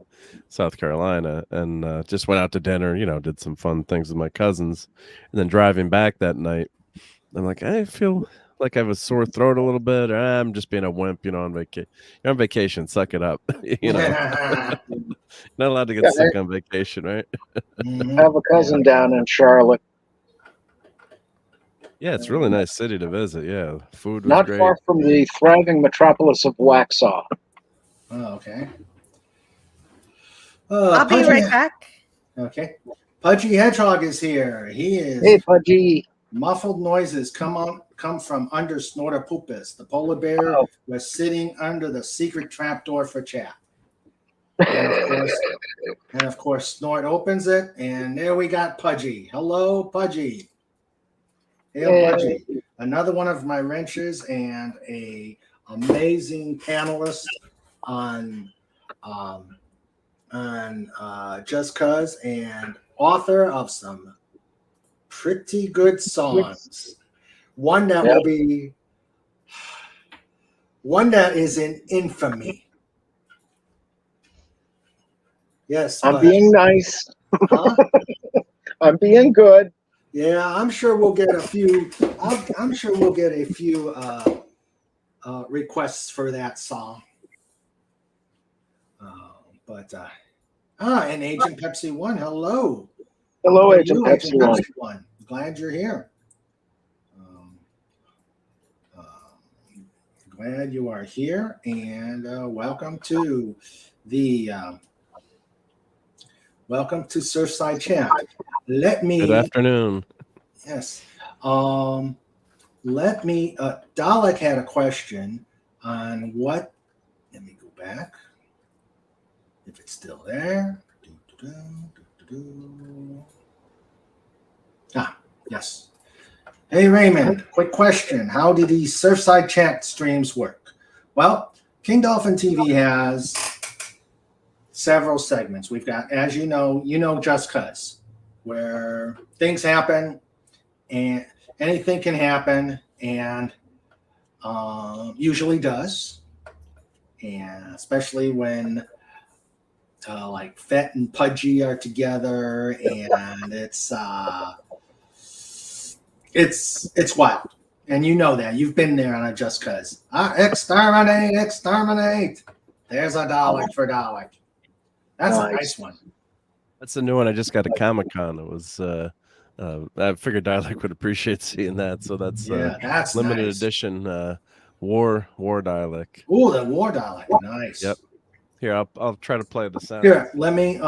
South Carolina, and just went out to dinner, did some fun things with my cousins, and then driving back that night, I'm like, I feel like I have a sore throat a little bit, or I'm just being a wimp, on vacation. You're on vacation, suck it up. Not allowed to get sick on vacation, right? I have a cousin down in Charlotte. Yeah, it's a really nice city to visit. Yeah, food was not great. far from the thriving metropolis of Waxhaw. Oh, okay. I'll be right back. Okay. Pudgy Hedgehog is here. He is. Hey, Pudgy. Muffled noises come from under Snortopupus. The polar bear was sitting under the secret trapdoor for chat. And of course, Snort opens it, and there we got Pudgy. Hello, Pudgy. Hail, Pudgy. Another one of my wrenches and a amazing panelist on Just Cuz and author of some pretty good songs. One that will be one that is in infamy. Yes, I'm being nice. Huh? I'm being good. Yeah, I'm sure we'll get a few. I'm sure we'll get a few requests for that song. And Agent Pepsi 1, hello. Hello, Agent Pepsi 1. Glad you're here. Glad you are here, and welcome to Surfside Chat. Good afternoon. Yes. Dalek had a question on what. Let me go back. If it's still there. Yes. Hey, Raymond, quick question. How do these Surfside Chat streams work? Well, King Dolphin TV has several segments. We've got, as you know, Just Cuz, where things happen and anything can happen, and usually does. And especially when like Fett and Pudgy are together, and it's wild, and you know that you've been there on a Just Cuz. Exterminate! There's a Dalek for Dalek. That's a nice one. That's a new one. I just got at Comic-Con. It was. I figured Dalek would appreciate seeing that, so that's limited edition war Dalek. Oh, the war Dalek, nice. Yep. Here, I'll try to play the sound. Here, let me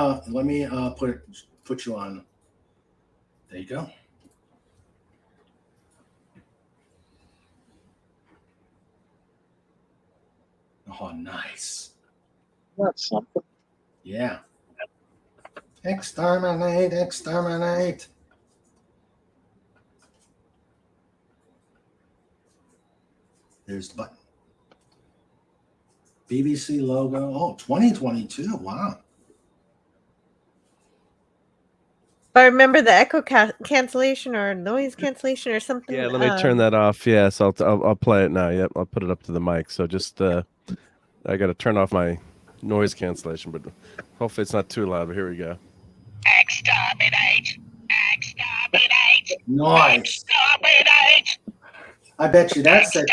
put you on. There you go. Oh, nice. That's something. Yeah. Exterminate. There's the button. BBC logo. Oh, 2022. Wow. But remember the echo cancellation or noise cancellation or something. Yeah, let me turn that off. Yes, I'll play it now. Yep, I'll put it up to the mic. So just I got to turn off my noise cancellation, but hopefully it's not too loud. But here we go. Exterminate! Nice. Exterminate! I bet you that's it.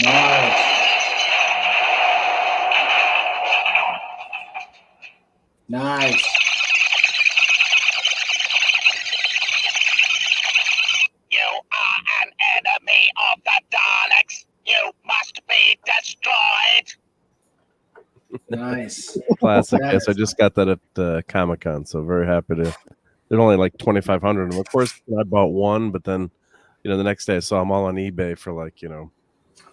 Nice. Nice. Nice. Classic. That Yes, I is just got that at Comic-Con, so very happy to. They're only like 2,500 of them. Of course, I bought one, but then, the next day I saw them all on eBay for like,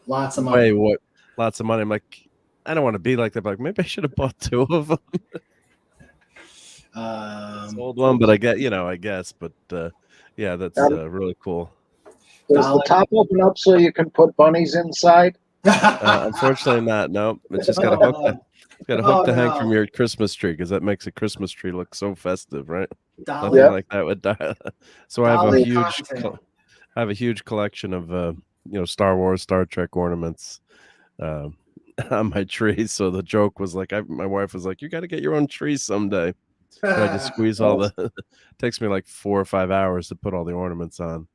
lots of money. lots of money. I'm like, I don't want to be like that. But like, maybe I should have bought two of them. Sold one, but I guess. But yeah, that's really cool. Does the top open up so you can put bunnies inside? Unfortunately, not. No, it's just got a hook. Got a hook to hang from no. your Christmas tree because that makes a Christmas tree look so festive, right? Dolly, Nothing like that would die. So I have a Dolly huge, cocktail. collection of Star Wars, Star Trek ornaments on my tree. So the joke was like, my wife was like, "You got to get your own tree someday." But I just squeeze all the. It takes me like 4 or 5 hours to put all the ornaments on,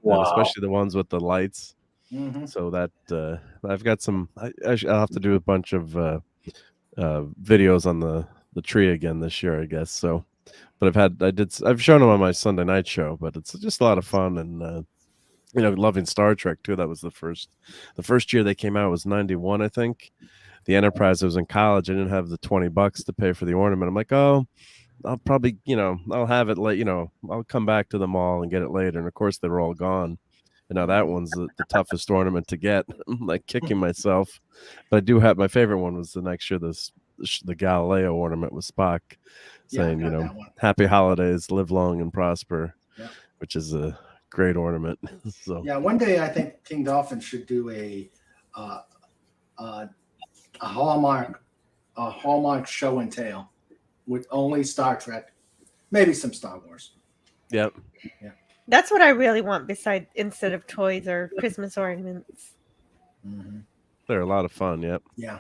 Wow. especially the ones with the lights. Mhm. So that I've got some. I'll have to do a bunch of videos on the tree again this year, I guess. So, but I've shown them on my Sunday night show, but it's just a lot of fun and loving Star Trek too. That was the first year they came out was 91, I think. The Enterprise, I was in college. I didn't have the $20 to pay for the ornament. I'm like, oh, I'll probably, I'll have it late, I'll come back to the mall and get it later. And of course they were all gone. And now that one's the toughest ornament to get. I'm like kicking myself. But I do have my favorite one was the next year, the Galileo ornament with Spock saying, happy holidays, live long and prosper, which is a great ornament. So yeah, one day I think King Dolphin should do a Hallmark show and tell with only Star Trek, maybe some Star Wars. Yep. Yeah. That's what I really want instead of toys or Christmas ornaments. Mm-hmm. They're a lot of fun. Yep. Yeah.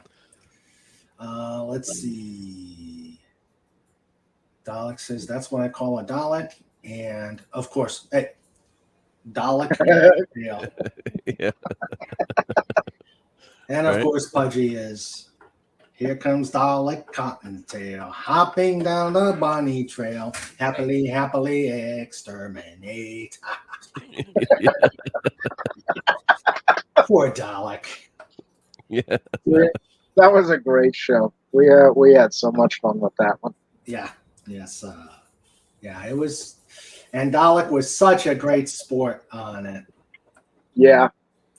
Let's see. Dalek says that's what I call a Dalek. And of course, hey, Dalek. Yeah. Yeah. And of course, Pudgy is here comes Dalek Cottontail, hopping down the bunny trail, happily, happily exterminate. Poor Dalek. Yeah. That was a great show. We had so much fun with that one. Yeah. Yes. Yeah, it was. And Dalek was such a great sport on it. Yeah.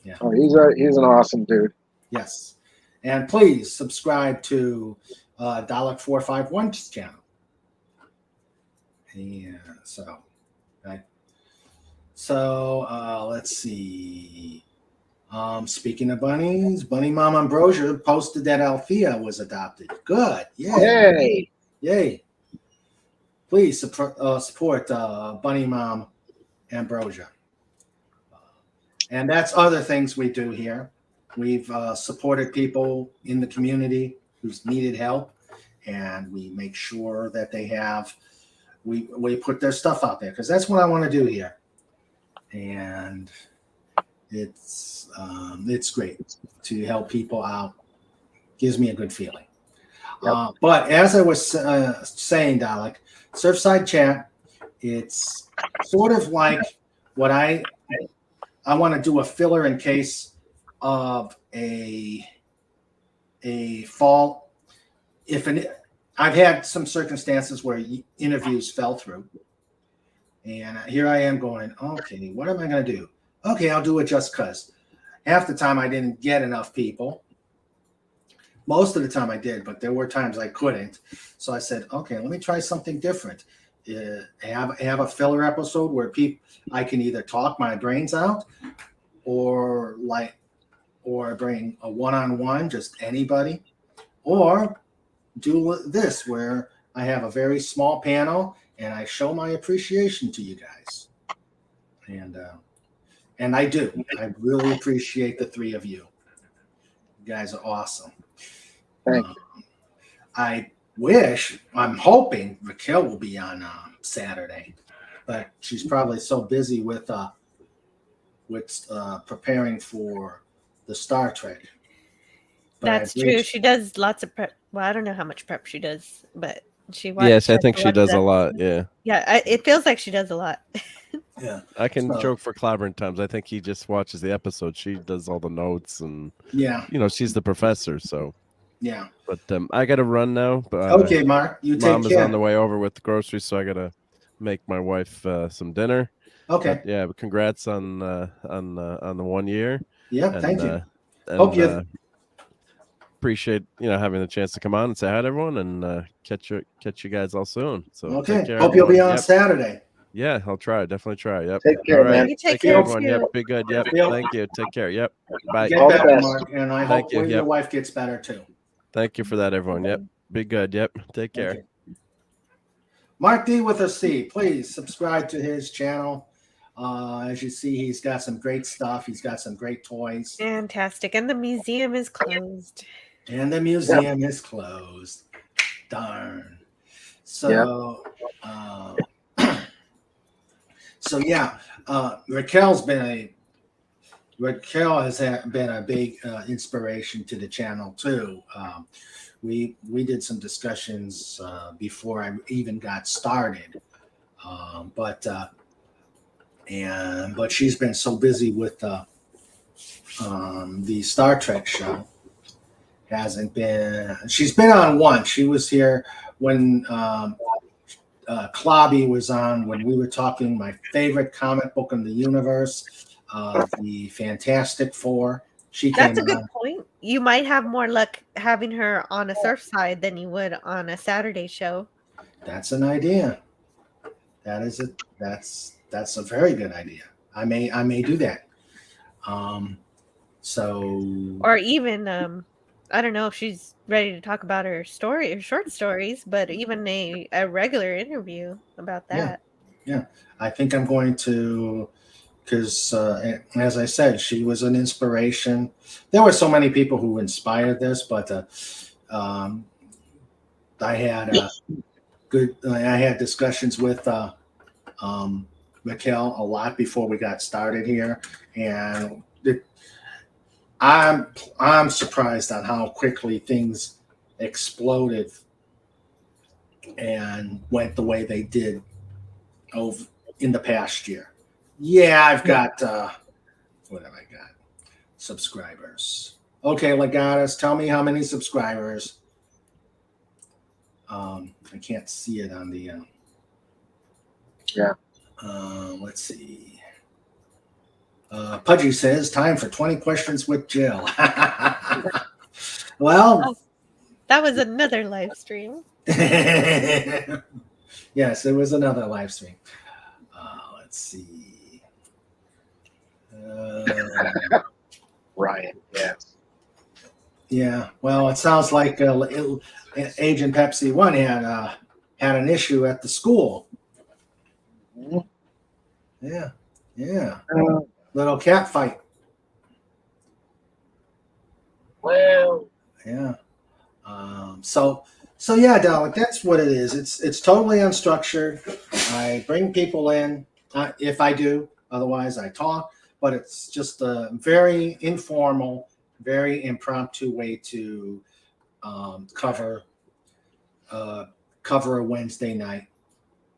Yeah. Oh, he's an awesome dude. Yes. And please subscribe to Dalek 451's channel. Yeah. So let's see. Speaking of bunnies, Bunny Mom Ambrosia posted that Althea was adopted. Good. Yay. Yay. Please support Bunny Mom Ambrosia. And that's other things we do here. We've supported people in the community who's needed help, and we make sure that they have, we put their stuff out there because that's what I want to do here. And it's great to help people out. Gives me a good feeling. Yep. But as I was saying, Dalek, Surfside Chat, it's sort of like what I want to do a filler in case of a fall. I've had some circumstances where interviews fell through, and here I am going, okay, what am I going to do? Okay, I'll do it just because. Half the time I didn't get enough people. Most of the time I did, but there were times I couldn't. So I said, okay, let me try something different. Have a filler episode where I can either talk my brains out, or bring a one-on-one, just anybody, or do this where I have a very small panel and I show my appreciation to you guys. And I do. I really appreciate the three of you. You guys are awesome. Thank you. I'm hoping Raquel will be on Saturday, but she's probably so busy with preparing for the Star Trek. But that's true. She does lots of prep. Well, I don't know how much prep she does, but she watches. Yes, I think she does a lot. Yeah. Yeah, it feels like she does a lot. Yeah. I can joke for Clobbering times. I think he just watches the episode. She does all the notes and she's the professor. So Yeah. But I got to run now. But Okay, Mark. You take Mom is care. on the way over with the groceries, so I got to make my wife some dinner. Okay. But yeah, but congrats on the 1 year. Yeah. And, Thank you. And Hope you. appreciate having the chance to come on and say hi to everyone, and catch you guys all soon. So Okay. take care, Hope you'll be everyone. on Saturday. Yeah, I'll try. Definitely try. Yep. Take care, All right. man. You take care, care everyone. Yep. too. Be good. Yep. Yep. Thank you. Take care. Yep. Bye. Get All the better, best. Mark, and I Thank hope you. your Yep. wife gets better too. Thank you for that, everyone. Yep. Be good. Yep. Take care. Okay. Mark D with a C. Please subscribe to his channel. As you see, he's got some great stuff. He's got some great toys. Fantastic. And the museum is closed. And the museum is closed. Darn. So, Raquel has been a big inspiration to the channel too. We did some discussions before I even got started, but she's been so busy with the Star Trek show. She's been on once. She was here when Clobby was on, when we were talking my favorite comic book in the universe, the Fantastic Four. That's a good point. You might have more luck having her on a Surfside than you would on a Saturday show. That's an idea. That's a very good idea. I may do that. Or even I don't know if she's ready to talk about her short stories, but even a regular interview about that. Yeah. I think I'm going to, because as I said, she was an inspiration. There were so many people who inspired this, but I had discussions with Raquel a lot before we got started here, and I'm surprised on how quickly things exploded and went the way they did over in the past year. Yeah, I've got what have I got? Subscribers. Okay, Legatus, tell me how many subscribers. I can't see it on the let's see. Pudgy says, time for 20 questions with Jill. Well, that was another live stream. Yes, it was another live stream. Let's see. Ryan, yes. Yeah, well, it sounds like Agent Pepsi 1 had an issue at the school. Yeah. Little cat fight. Well, yeah. So yeah, Dalek, that's what it is. It's totally unstructured. I bring people in if I do. Otherwise, I talk. But it's just a very informal, very impromptu way to cover a Wednesday night.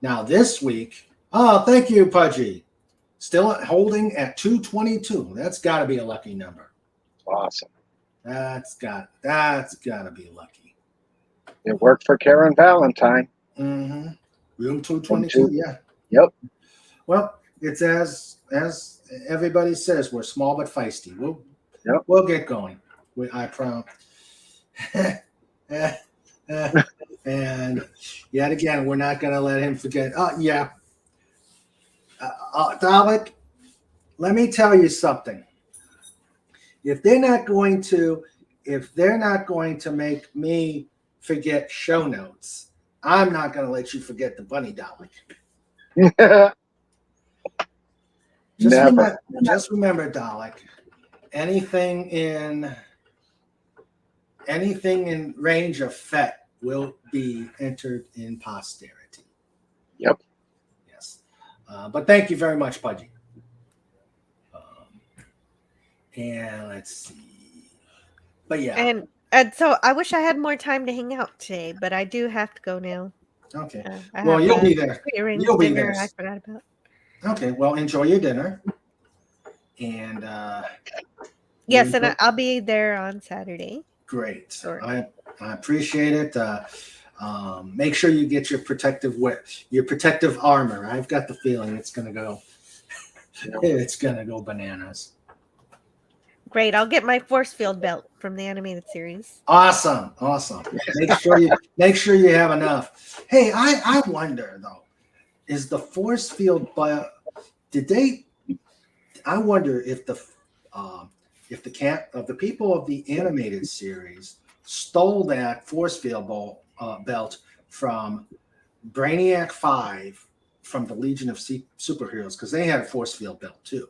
Now this week, thank you, Pudgy. Still holding at 222. That's got to be a lucky number. Awesome. That's got to be lucky. It worked for Karen Valentine. Mm-hmm. Room 222. Yeah. Yep. Well, it's as everybody says, we're small but feisty. We'll get going. I promise. And yet again, we're not going to let him forget. Yeah. Dalek, let me tell you something. If they're not going to make me forget show notes, I'm not going to let you forget the bunny, Dalek. Just remember, Dalek. Anything in range of Fett will be entered in posterity. Yep. But thank you very much, Pudgy. And let's see. But yeah. And so I wish I had more time to hang out today, but I do have to go now. Okay. Well, you'll be there. You'll be there. I forgot about. Okay. Well, enjoy your dinner. And yes, and I'll be there on Saturday. Great. Sure. I appreciate it. Make sure you get your protective armor. I've got the feeling it's gonna go. It's gonna go bananas. Great. I'll get my force field belt from the animated series. Awesome. Make sure you have enough. Hey, I wonder though, is the force field I wonder if the people of the animated series stole that force field belt from Brainiac 5 from the Legion of Superheroes, because they had a force field belt too.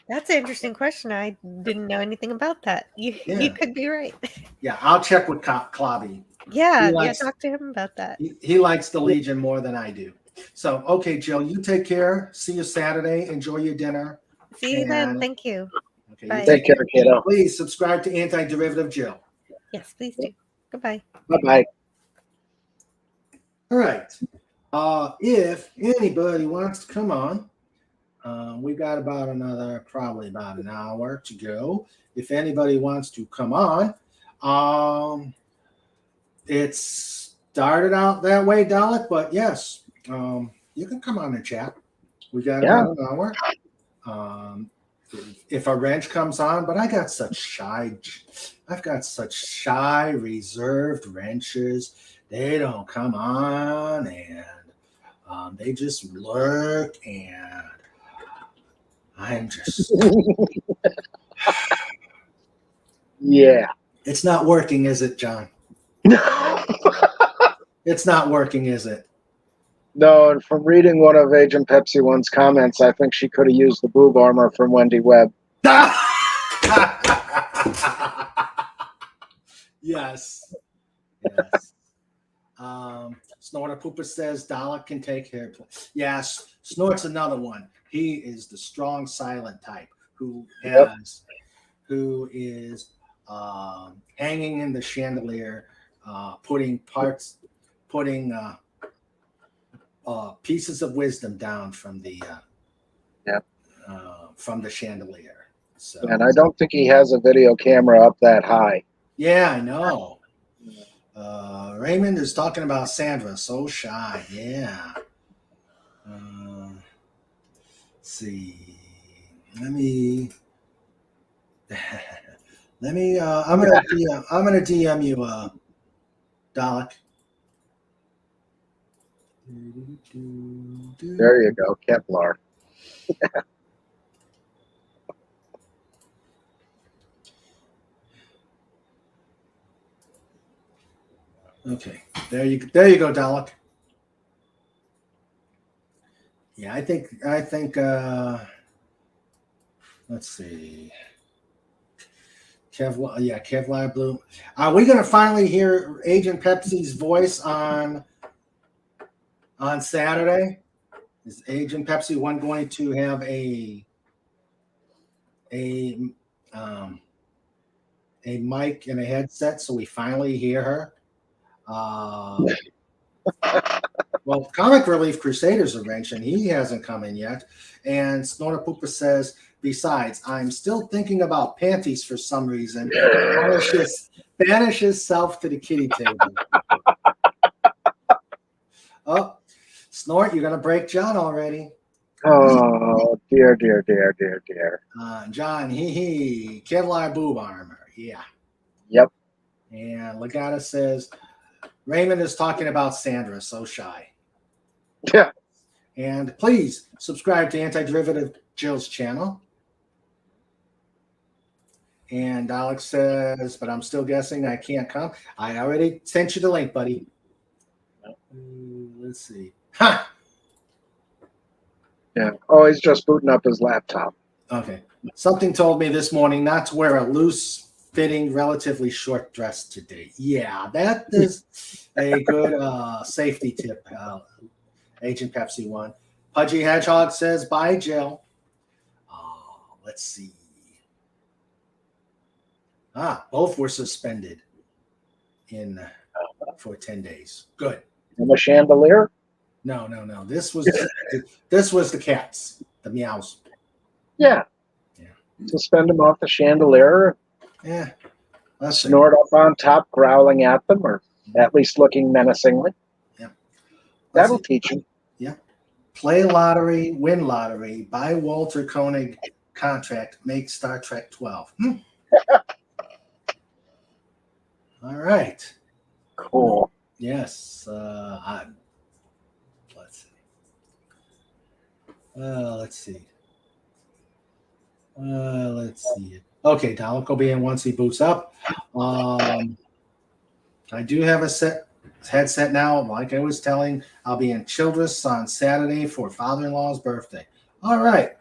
That's an interesting question. I didn't know anything about that. You could be right. Yeah, I'll check with Clobby. Yeah, talk to him about that. He likes the Legion more than I do. So, okay, Jill, you take care. See you Saturday. Enjoy your dinner. See you then. Thank you. Okay, Bye. Take care, kiddo. Please subscribe to Antiderivative Jill. Yes, please do. Goodbye. Bye-bye. All right. If anybody wants to come on, we got probably about an hour to go. If anybody wants to come on, it started out that way, Dalek, but yes, you can come on and chat. We got about an hour. If a wrench comes on, but I've got such shy, reserved wrenches. They don't come on, and they just lurk, and I'm just Yeah. It's not working, is it, John? It's not working, is it? No, and from reading one of Agent Pepsi One's comments, I think she could have used the boob armor from Wendy Webb. Yes. Snorter Pooper says Dalek can take hair. Yes, Snort's another one. He is the strong, silent type who is hanging in the chandelier, putting pieces of wisdom down from the chandelier. So, and I don't think he has a video camera up that high. Yeah, I know. Raymond is talking about Sandra. So shy. Yeah. Let's see. Let me. I'm gonna DM you, Dalek. There you go, Kevlar. Okay, there you go, Dalek. Yeah, I think. Let's see. Kevlar Blue. Are we gonna finally hear Agent Pepsi's voice on Saturday? Is Agent Pepsi One going to have a mic and a headset so we finally hear her? Well, Comic Relief Crusader's a wrench, and he hasn't come in yet. And Snorter Pooper says, besides, I'm still thinking about panties for some reason. Banish himself to the kitty table. Oh, Snort, you're going to break John already. Oh, dear. John, Kevlar boob armor. Yeah. Yep. And Legata says, Raymond is talking about Sandra, so shy. Yeah. And please subscribe to Antiderivative Jill's channel. And Alex says, but I'm still guessing I can't come. I already sent you the link, buddy. Let's see. Ha! Yeah. Oh, he's just booting up his laptop. Okay. Something told me this morning not to wear a loose-fitting, relatively short dress today. Yeah, that is a good safety tip, Agent Pepsi One. Pudgy Hedgehog says, bye, Jill. Let's see. Both were suspended for 10 days. Good. And the chandelier? No. This was the cats, the meows. Yeah. Suspend him off the chandelier. Yeah. snort up on top, growling at them, or at least looking menacingly. Yeah. That'll teach you. Yeah. Play lottery, win lottery, buy Walter Koenig contract, make Star Trek 12. All right. Cool. Yes. Let's see. Let's see. Let's see. Okay, Donald will be in once he boots up. I do have a headset now. Like I was telling, I'll be in Childress on Saturday for father-in-law's birthday. All right.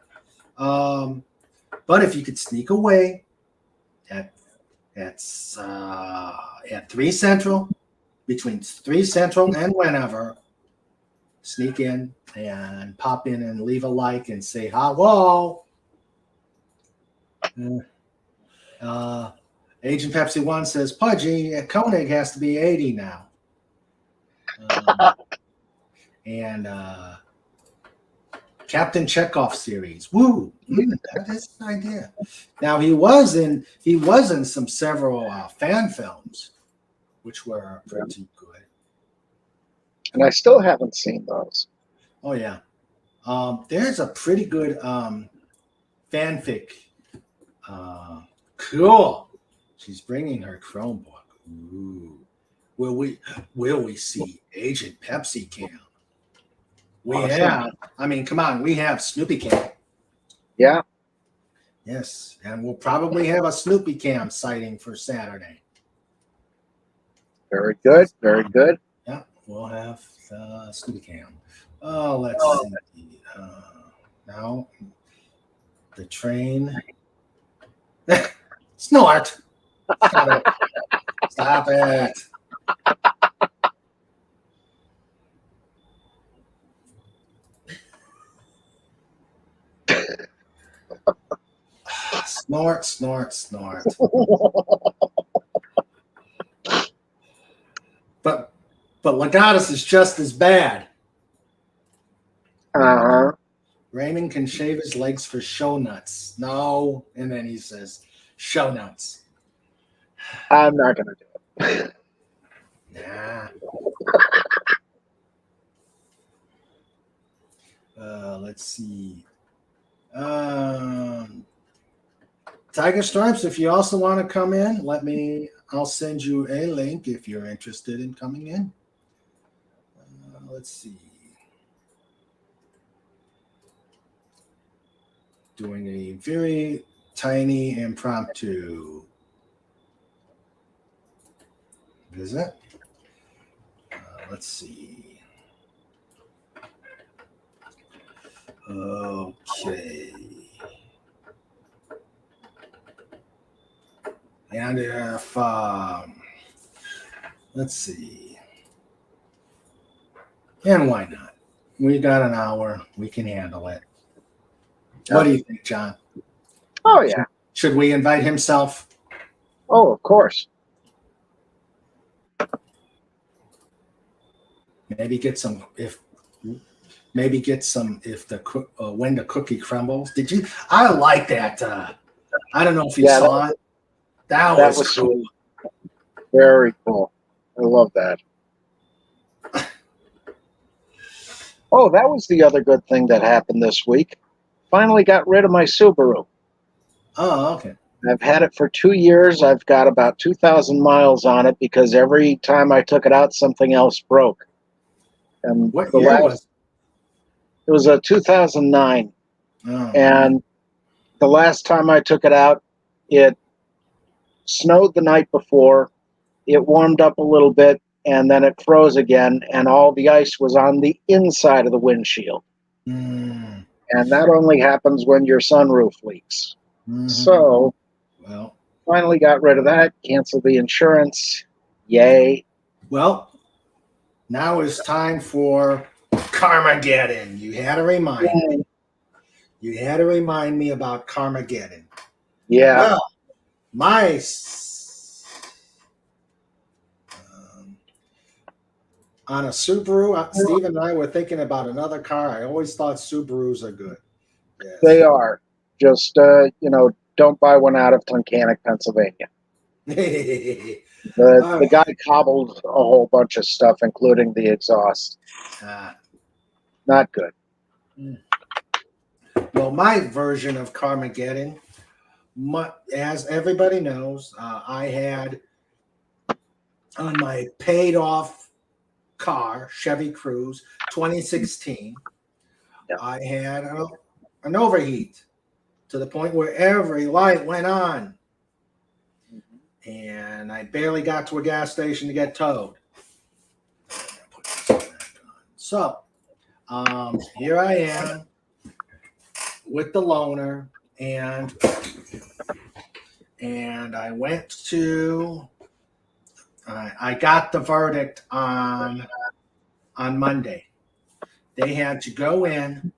But if you could sneak away at 3 Central, between 3 Central and whenever, sneak in and pop in and leave a like and say hello. Agent Pepsi 1 says, Pudgy, Koenig has to be 80 now. And Captain Chekhov series. Woo! That is an idea. Now he was in some several fan films, which were pretty good. And I still haven't seen those. Oh yeah. There's a pretty good fanfic. Cool. She's bringing her Chromebook. Ooh. Will we see Agent Pepsi Cam? We have. I mean, come on. We have Snoopy Cam. Yeah. Yes, and we'll probably have a Snoopy Cam sighting for Saturday. Very good. Very good. Yeah, we'll have Snoopy Cam. Oh, let's see. Now, the train. Snort. Stop it. Stop it. Snort, snort, snort. But Legatus is just as bad. Uh-huh. Raymond can shave his legs for show nuts. No. And then he says, show nuts. I'm not going to do it. Nah. Let's see. Tiger Stripes, if you also want to come in, I'll send you a link if you're interested in coming in. Let's see. Doing a very tiny impromptu visit. Let's see. Okay. And if, let's see. And why not? We got an hour. We can handle it. What do you think, John? Oh, yeah. Should we invite himself? Oh, of course. Maybe get some if when the cookie crumbles. Did you? I like that. I don't know if you saw it. That was cool. Very cool. I love that. Oh, that was the other good thing that happened this week. Finally got rid of my Subaru. Oh, okay. I've had it for 2 years. I've got about 2,000 miles on it because every time I took it out, something else broke. And what year was it? It was a 2009. Oh. And the last time I took it out, it snowed the night before. It warmed up a little bit, and then it froze again, and all the ice was on the inside of the windshield. Mm. And that only happens when your sunroof leaks. Mm-hmm. So, well, finally got rid of that, canceled the insurance. Yay. Well, now it's time for Carmageddon. You had to remind me. You had to remind me about Carmageddon. Yeah. Well, on a Subaru, Steve and I were thinking about another car. I always thought Subarus are good. Yes. They are. Just, don't buy one out of Tunkhannock, Pennsylvania. The guy cobbled a whole bunch of stuff, including the exhaust. Not good. Well, my version of Carmageddon, as everybody knows, I had on my paid off car, Chevy Cruze 2016, I had an overheat to the point where every light went on. And I barely got to a gas station to get towed. So here I am with the loaner, and I went to. I got the verdict on Monday. They had to go in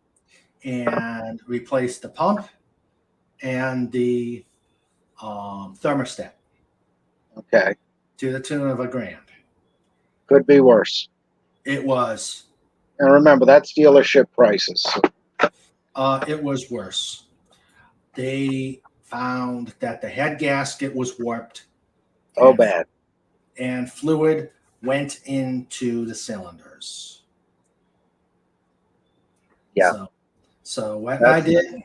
and replace the pump and the thermostat. Okay. To the tune of $1,000. Could be worse. It was. And remember, that's dealership prices. It was worse. They found that the head gasket was warped. Oh, bad. And fluid went into the cylinders. Yeah. So what I did.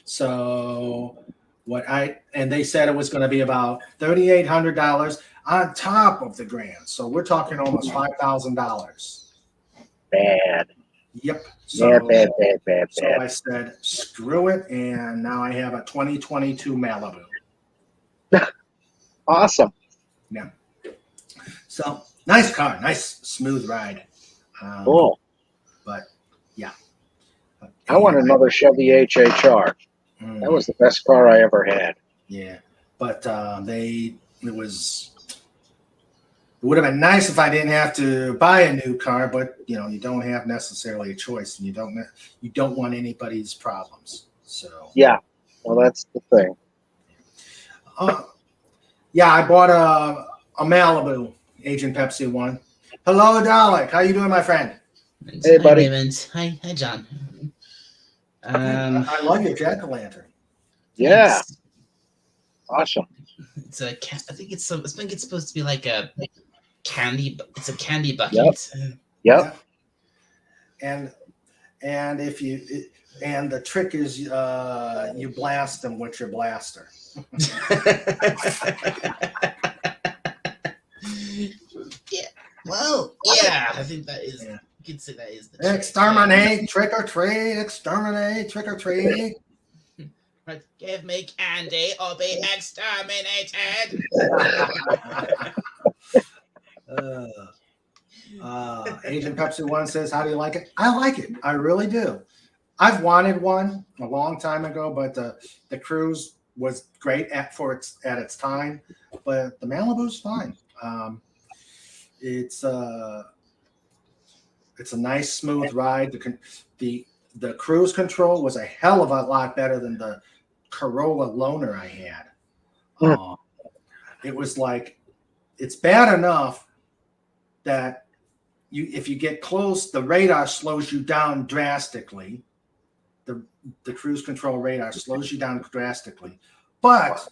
So and they said it was going to be about $3,800 on top of the $1,000. So we're talking almost $5,000. Bad. Yep. Bad. So I said, screw it, and now I have a 2022 Malibu. Awesome. Yeah. So nice car, nice smooth ride. Cool. But yeah. I want another Chevy HHR. That was the best car I ever had. Yeah, but it would have been nice if I didn't have to buy a new car, but you don't have necessarily a choice, and you don't want anybody's problems. So yeah, well, that's the thing. Yeah, I bought a Malibu, Agent Pepsi 1. Hello, Dalek. How you doing, my friend? Hey, buddy. Hi, Raymond. Hi, John. I love your jack-o'-lantern. Yeah. Thanks. Awesome. It's I think it's supposed to be like a candy. It's a candy bucket. Yep. And the trick is you blast them with your blaster. Yeah. Well, yeah. I think that is. Yeah. You could say that is the trick. Exterminate, trick or treat. Exterminate, trick or treat. Give me candy or be exterminated. Agent Pepsi 1 says, how do you like it? I like it. I really do. I've wanted one a long time ago, but the Cruze was great at its time. But the Malibu's fine. It's a nice smooth ride. The cruise control was a hell of a lot better than the Corolla loaner I had. It was like, it's bad enough that if you get close, the radar slows you down drastically. The cruise control radar slows you down drastically. But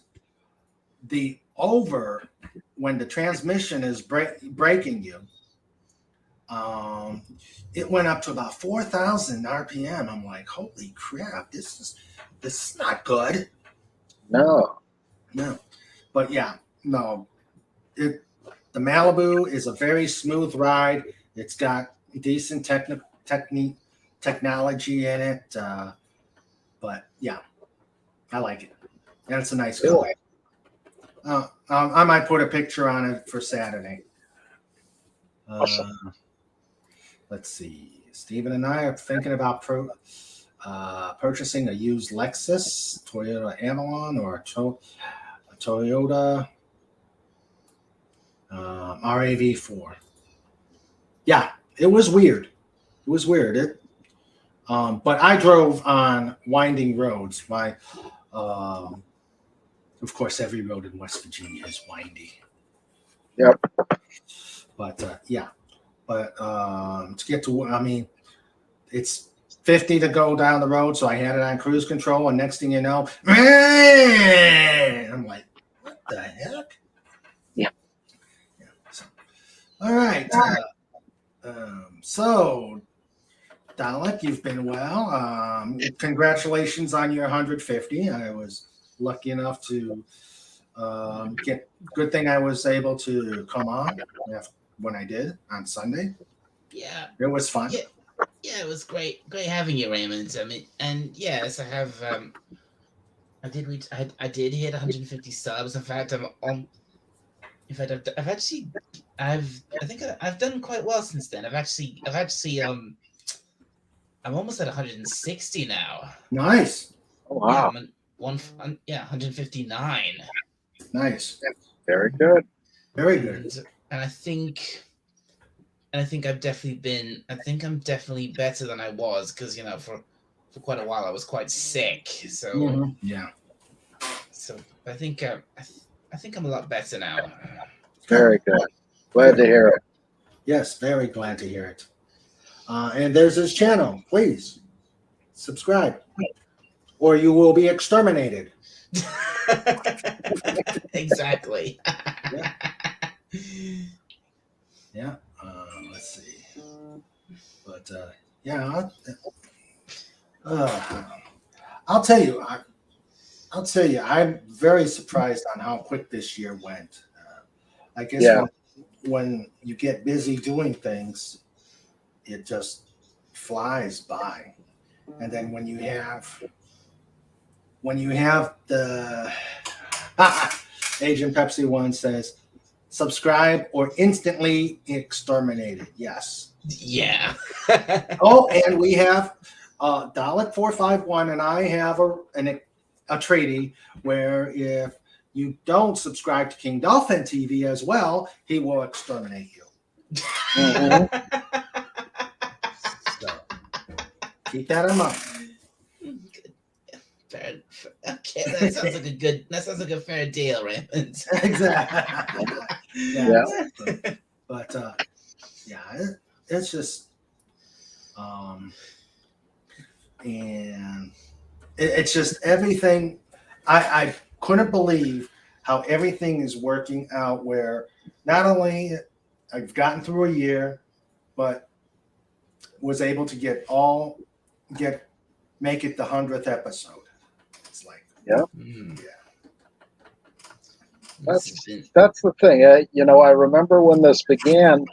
when the transmission is braking you, it went up to about 4,000 RPM. I'm like, holy crap, this is not good. No. But yeah, no. The Malibu is a very smooth ride. It's got decent technology in it. But yeah, I like it. And it's a nice car. I might put a picture on it for Saturday. Awesome. Let's see. Stephen and I are thinking about purchasing a used Lexus, Toyota Avalon, or a Toyota RAV4. Yeah, it was weird. But I drove on winding roads. Of course, every road in West Virginia is windy. Yep. But yeah. But to get to, it's 50 to go down the road, so I had it on cruise control, and next thing you know, I'm like, what the heck? All right. So, Dalek, you've been well. Congratulations on your 150. I was lucky enough to get. Good thing I was able to come on when I did on Sunday. Yeah, It was fun. yeah, it was great having you, Raymond. I mean, and yes, I have. I did reach. I did hit 150 subs. In fact, I'm on. In fact, I've actually, I think I've done quite well since then. I've actually, I'm almost at 160 now. Nice. Oh, Yeah, wow. yeah, 159. Nice. Very good. Very good. And I think I've definitely been. I think I'm definitely better than I was because for quite a while I was quite sick. So Yeah. so I think I think I'm a lot better now. Very good. Glad to hear it. Yes, very glad to hear it. And there's his channel. Please subscribe, or you will be exterminated. Exactly. Yeah. Yeah. Let's see. But yeah, I'll tell you. I'll tell you. I'm very surprised on how quick this year went. I guess Yeah. when you get busy doing things, it just flies by. And then when you have the Agent Pepsi one says, subscribe or instantly exterminated. Yes. Yeah. Oh, and we have Dalek 451 and I have a treaty where if you don't subscribe to King Dolphin TV as well, he will exterminate you. So keep that in mind. Fair. Okay, that sounds like a fair deal, Raymond. Exactly. Yeah. But it's just and it's just everything. I couldn't believe how everything is working out. Where not only I've gotten through a year, but was able to make it the 100th episode. It's like, Yeah. Mm. That's the thing. I remember when this began,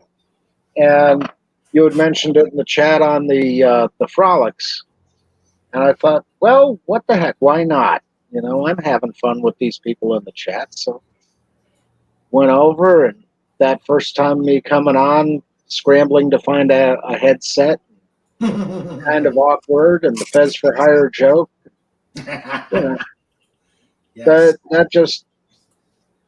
and you had mentioned it in the chat on the frolics, and I thought, well, what the heck? Why not? I'm having fun with these people in the chat, so went over, and that first time me coming on, scrambling to find a headset, kind of awkward, and the Fez for Hire joke. Yes.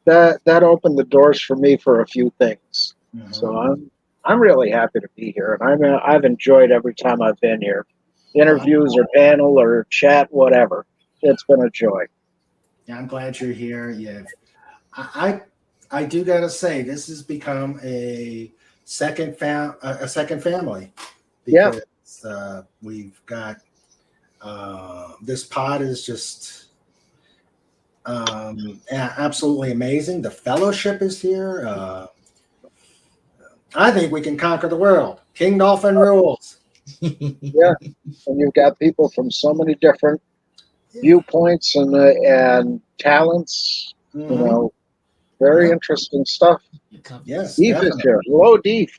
That opened the doors for me for a few things. Mhm. So I'm really happy to be here, and I've enjoyed every time I've been here, interviews or panel or chat, whatever. It's been a joy. Yeah, I'm glad you're here. I do gotta say this has become a second family because we've got this pod is just absolutely amazing. The fellowship is here. I think we can conquer the world. King Dolphin rules. Yeah, and you've got people from so many different viewpoints and talents. Very interesting stuff. Yes, Deef is here. Hello, Deef.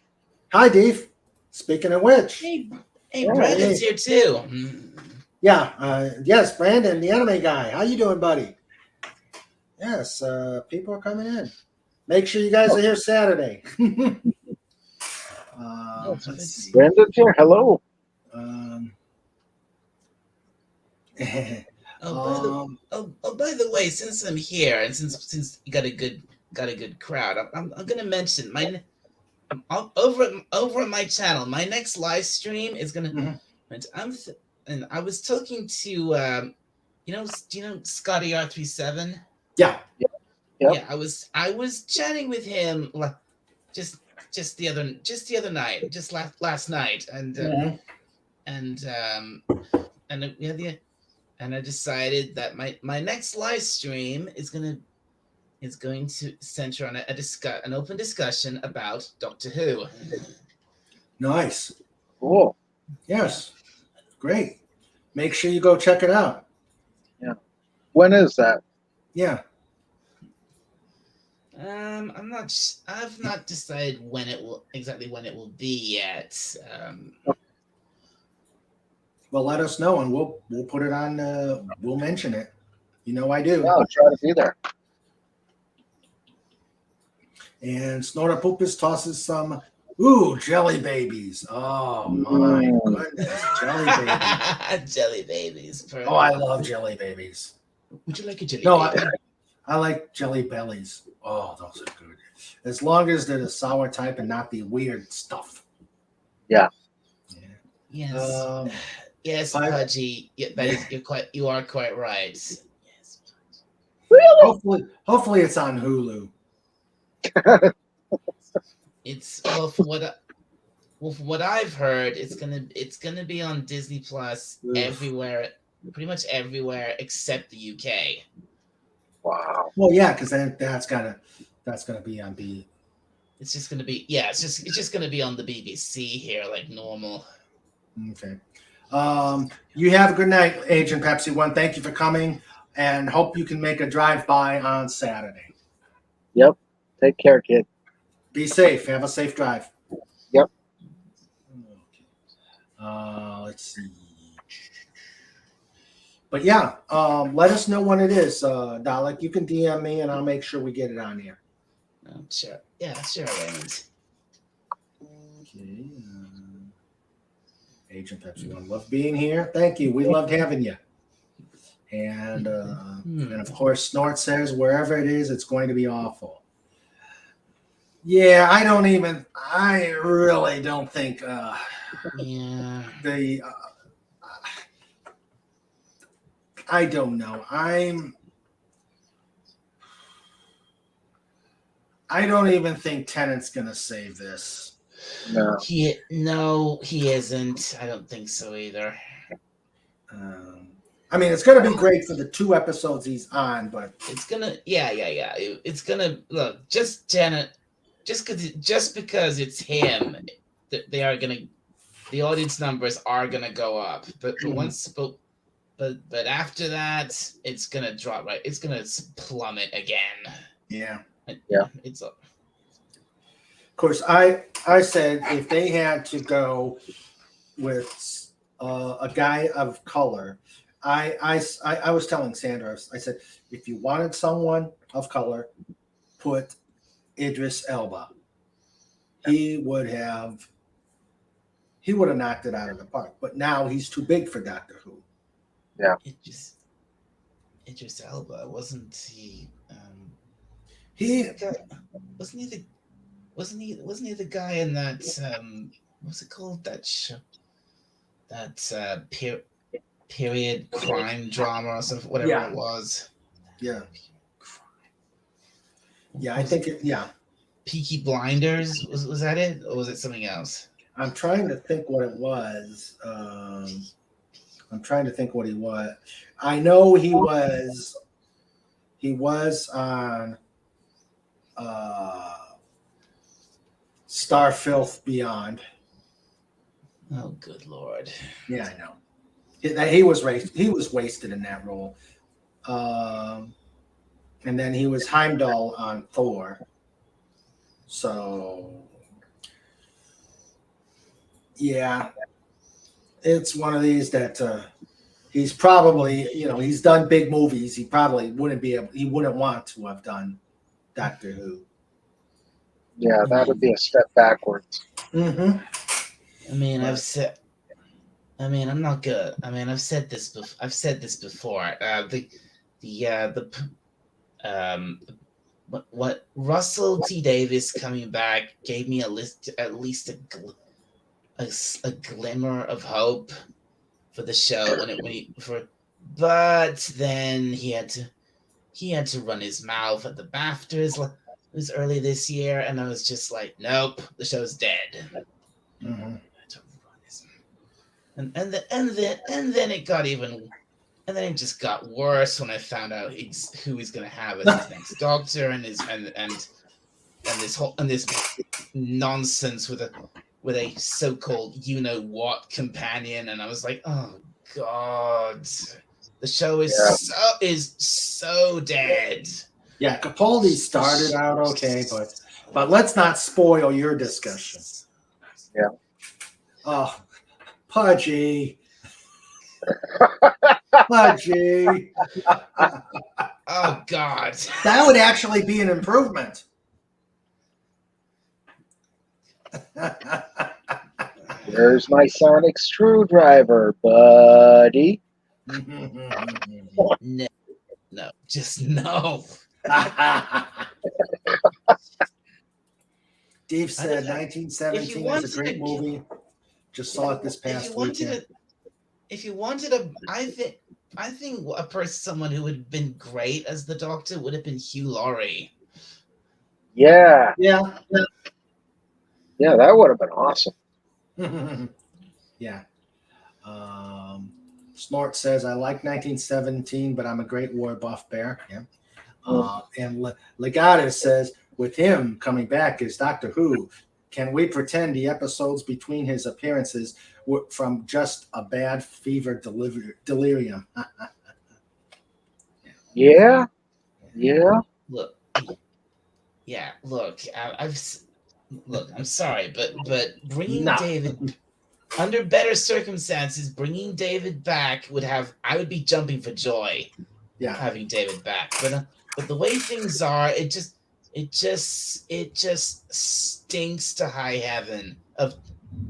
Hi, Deef. Speaking of which, hey, Brandon's here too. Yeah, yes, Brandon, the anime guy. How you doing, buddy? Yes, people are coming in. Make sure you guys are here Saturday. Let's see. Brandon's here. Hello. By the way, since I'm here and since you got a good crowd, I'm gonna mention over at my channel. My next live stream is gonna. And I was talking to do you know Scotty R37? Yeah. Yep. Yeah, I was chatting with him just the other night, just last night, and I decided that my next live stream is gonna is going to center on an open discussion about Doctor Who. Nice. Cool. Yes. Great. Make sure you go check it out. When is that? Yeah. I've not decided when it will be yet. Well, let us know, and we'll put it on. We'll mention it. You know I do. Yeah, I'll try to be there. And Snorter Poopus tosses some. Ooh, jelly babies. Oh my goodness, jelly babies. Jelly babies. Oh, I love jelly babies. Would you like a jelly No, baby? I like jelly bellies. Oh, those are good. As long as they're the sour type and not the weird stuff. Yeah. Yes. Yes, Five- Pudgy. Yeah, you are quite right. Yes. Really? Hopefully it's on Hulu. It's from what I've heard, it's gonna be on Disney Plus everywhere, pretty much everywhere except the UK. Wow. Well, yeah, because that's gonna be on the. It's just gonna be it's just gonna be on the BBC here like normal. Okay. You have a good night, Agent Pepsi One. Thank you for coming, and hope you can make a drive-by on Saturday. Yep. Take care, kid. Be safe. Have a safe drive. Yep. Okay. Let's see. But yeah, let us know when it is, Dalek. You can DM me, and I'll make sure we get it on here. Sure. Yeah, sure, Raymond. Okay. Agent Pepsi One, love being here. Thank you. We loved having you. And of course, Snort says wherever it is, it's going to be awful. Yeah, I really don't think I don't know. I don't even think Tennant's gonna save this. No. He isn't. I don't think so either. I mean, it's gonna be great for the 2 episodes he's on, but it's gonna it's gonna look just Janet. Just because it's him, they are gonna, the audience numbers are gonna go up. But after that, it's gonna drop. Right, it's gonna plummet again. Yeah. It's up. Of course, I said if they had to go with a guy of color, I was telling Sandra, I said if you wanted someone of color, put Idris Elba. He would have knocked it out of the park. But now he's too big for Doctor Who. Yeah. Idris Elba, wasn't he? Wasn't he the guy in that what's it called, that show, that period crime drama or something, whatever it was. Yeah. Yeah, I think Peaky Blinders, was that it, or was it something else? I'm trying to think what it was. I'm trying to think what he was. I know he was on Starfilth Beyond. Oh, good Lord. Yeah, I know. He was wasted in that role. And then he was Heimdall on Thor. So, yeah, it's one of these that he's probably, he's done big movies. He probably wouldn't want to have done Doctor Who. Yeah, that would be a step backwards. Mm-hmm. I mean, I'm not good. I mean, I've said this before. What Russell T Davies coming back gave me at least a glimmer of hope for the show but then he had to run his mouth at the BAFTAs. It was early this year, and I was just like, nope, the show's dead. Mm-hmm. And then it got even And then it just got worse when I found out who he's gonna have as his next doctor, and this nonsense with a so-called you-know-what companion, and I was like, oh god, the show is so dead. Yeah, Capaldi started out okay, but let's not spoil your discussion. Yeah. Oh, Pudgy. Pudgy. Oh god. That would actually be an improvement. Where's my sonic screwdriver, buddy? No, just no. Dave said 1917 is a great movie. Just saw it this past weekend. If you wanted I think someone who would have been great as the Doctor would have been Hugh Laurie. Yeah. Yeah. Yeah, that would have been awesome. Yeah. Snort says, I like 1917, but I'm a great war buff bear. Yeah. And Legatus says, with him coming back as Doctor Who, can we pretend the episodes between his appearances were from just a bad fever delirium? Yeah. Yeah. Look. I'm sorry, but bringing David under better circumstances, bringing David back I would be jumping for joy. Yeah, having David back, but the way things are, it just stinks to high heaven of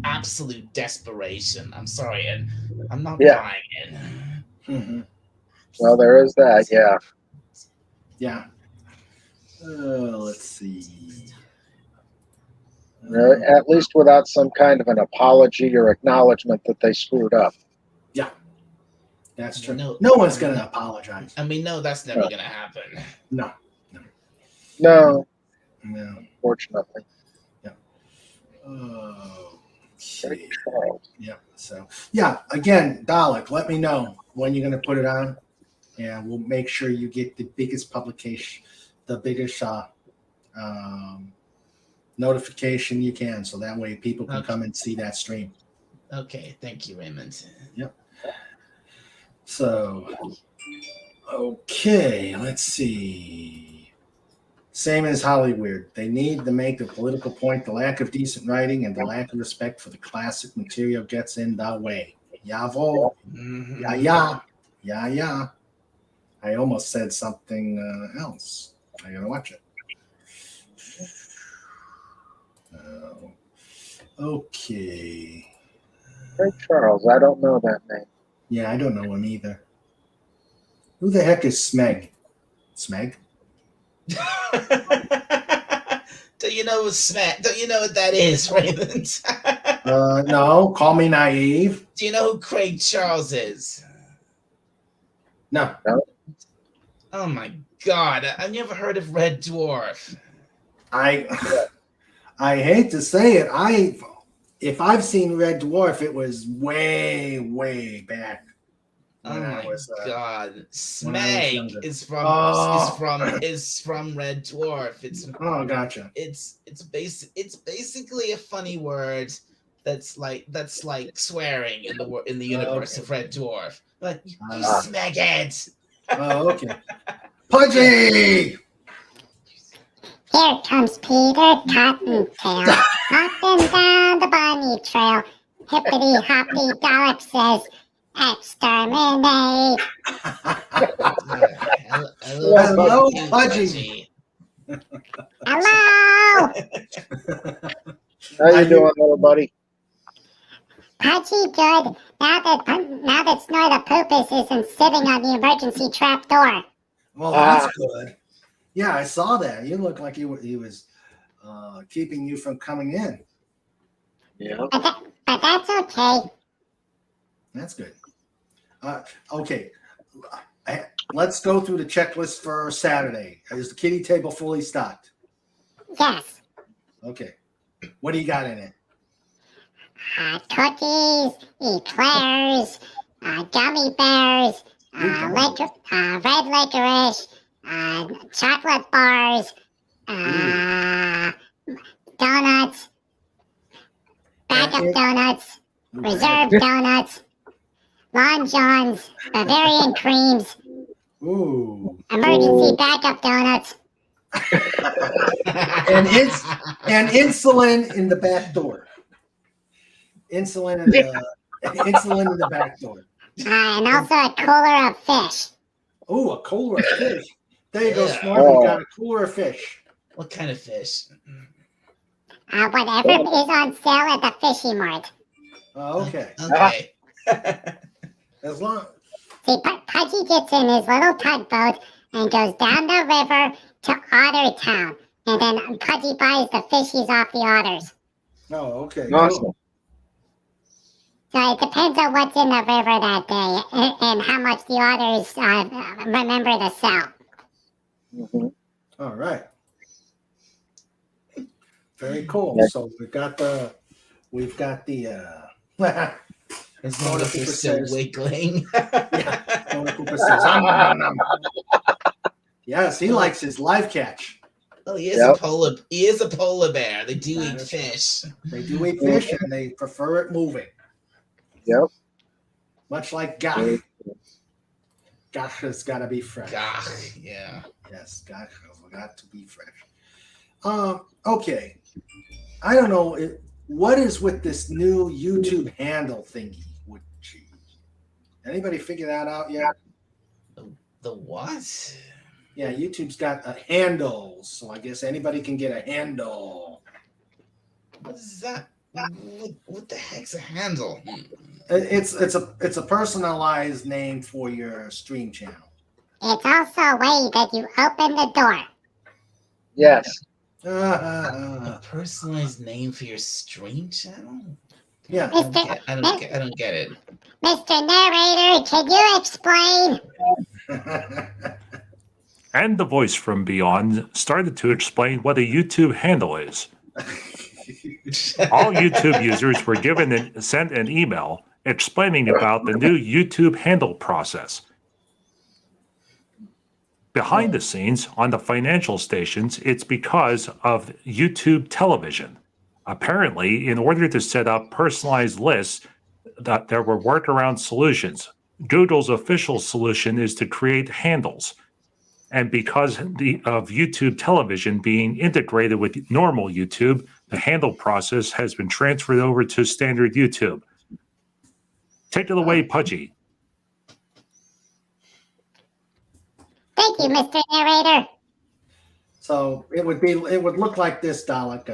absolute desperation. I'm sorry, and I'm not buying it. Mm-hmm. Well, there is that. Yeah. Yeah. Let's see. At least without some kind of an apology or acknowledgement that they screwed up. Yeah, that's true. No one's going to apologize. And we know that's never going to happen. No. Fortunately. Yeah. Okay. Yeah. So, yeah, again, Dalek, let me know when you're going to put it on, and we'll make sure you get the biggest publication, the biggest notification you can, so that way people can come and see that stream. Okay, thank you, Raymond. Yep. So, okay, let's see. Same as Hollywood. They need to make the political point. The lack of decent writing and the lack of respect for the classic material gets in the way. Yavo. Yeah. I almost said something else. I gotta watch it. Okay. Hey, Charles, I don't know that name. Yeah, I don't know him either. Who the heck is Smeg? Smeg? Do you know Smeg? Don't you know what that is, Raymond? No, call me naive. Do you know who Craig Charles is? No. Oh my God! Have you ever heard of Red Dwarf? I hate to say it. If I've seen Red Dwarf, it was way back. Oh my God! Smeg is from Red Dwarf. Gotcha. It's basically a funny word that's like swearing in the universe of Red Dwarf. Like you smeghead. Oh, okay. Pudgy! Here comes Peter Cottontail, hopping down the bunny trail. Hippity hoppy Dalek says, exterminate. Hello, Pudgy. Hello. How you doing, little buddy? Pudgy good. Now that Snort the Poopus isn't sitting on the emergency trap door. Well, that's good. Yeah, I saw that. You look like he was keeping you from coming in. Yeah. But that's okay. That's good. Okay. Let's go through the checklist for Saturday. Is the kitty table fully stocked? Yes. Okay. What do you got in it? Cookies, eclairs, gummy bears, red licorice, chocolate bars, donuts, backup donuts, reserve donuts, Long John's, Bavarian creams, Ooh. emergency backup donuts. And insulin in the back door. Insulin in the back door. And also a cooler of fish. Oh, a cooler of fish. There you go, Yeah. Smart. We got a cooler of fish. What kind of fish? Whatever is on sale at the Fishy Mart. Oh, okay. Okay. As long. See, Pudgy gets in his little tugboat and goes down the river to Otter Town. And then Pudgy buys the fishies off the otters. Oh, okay. Awesome. Cool. So it depends on what's in the river that day and how much the otters remember to sell. Mhm. All right. Very cool. Yeah. So we've got the As long as they're still wiggling. Tony Cooper says, "Nom, nom, nom." Yes, he likes his live catch. Oh, he is Yep. a polar bear. They do eat fish. They do eat fish and they prefer it moving. Yep. Much like Gach. Gach has got to be fresh. Gah, yeah. Yes, Gach has got to be fresh. Okay. I don't know. What is with this new YouTube handle thingy? Anybody figure that out yet? The what? Yeah, YouTube's got a handle, so I guess anybody can get a handle. What is that? What the heck's a handle? It's a personalized name for your stream channel. It's also a way that you open the door. Yes. A personalized name for your stream channel? Yeah. I don't get it. Mr. Narrator, can you explain? And the voice from beyond started to explain what a YouTube handle is. All YouTube users were sent an email explaining about the new YouTube handle process. Behind the scenes, on the financial stations, it's because of YouTube television. Apparently, in order to set up personalized lists, that there were workaround solutions. Google's official solution is to create handles. And because of YouTube television being integrated with normal YouTube, the handle process has been transferred over to standard YouTube. Take it away, Pudgy. Thank you, Mr. Narrator. So it would look like this, Dalek,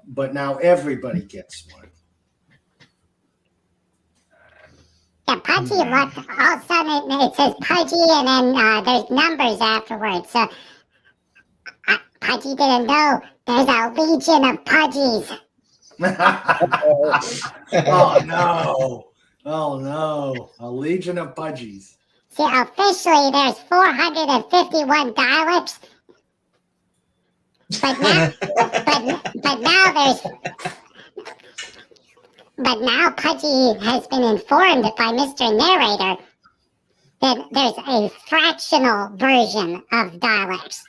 but now everybody gets one. Yeah, Pudgy looked, all of a sudden it says Pudgy and then there's numbers afterwards. So Pudgy didn't know there's a legion of Pudgies. Oh no! Oh no! A legion of Pudgies. See, officially there's 451 dialects. But now Pudgy has been informed by Mr. Narrator that there's a fractional version of dialects.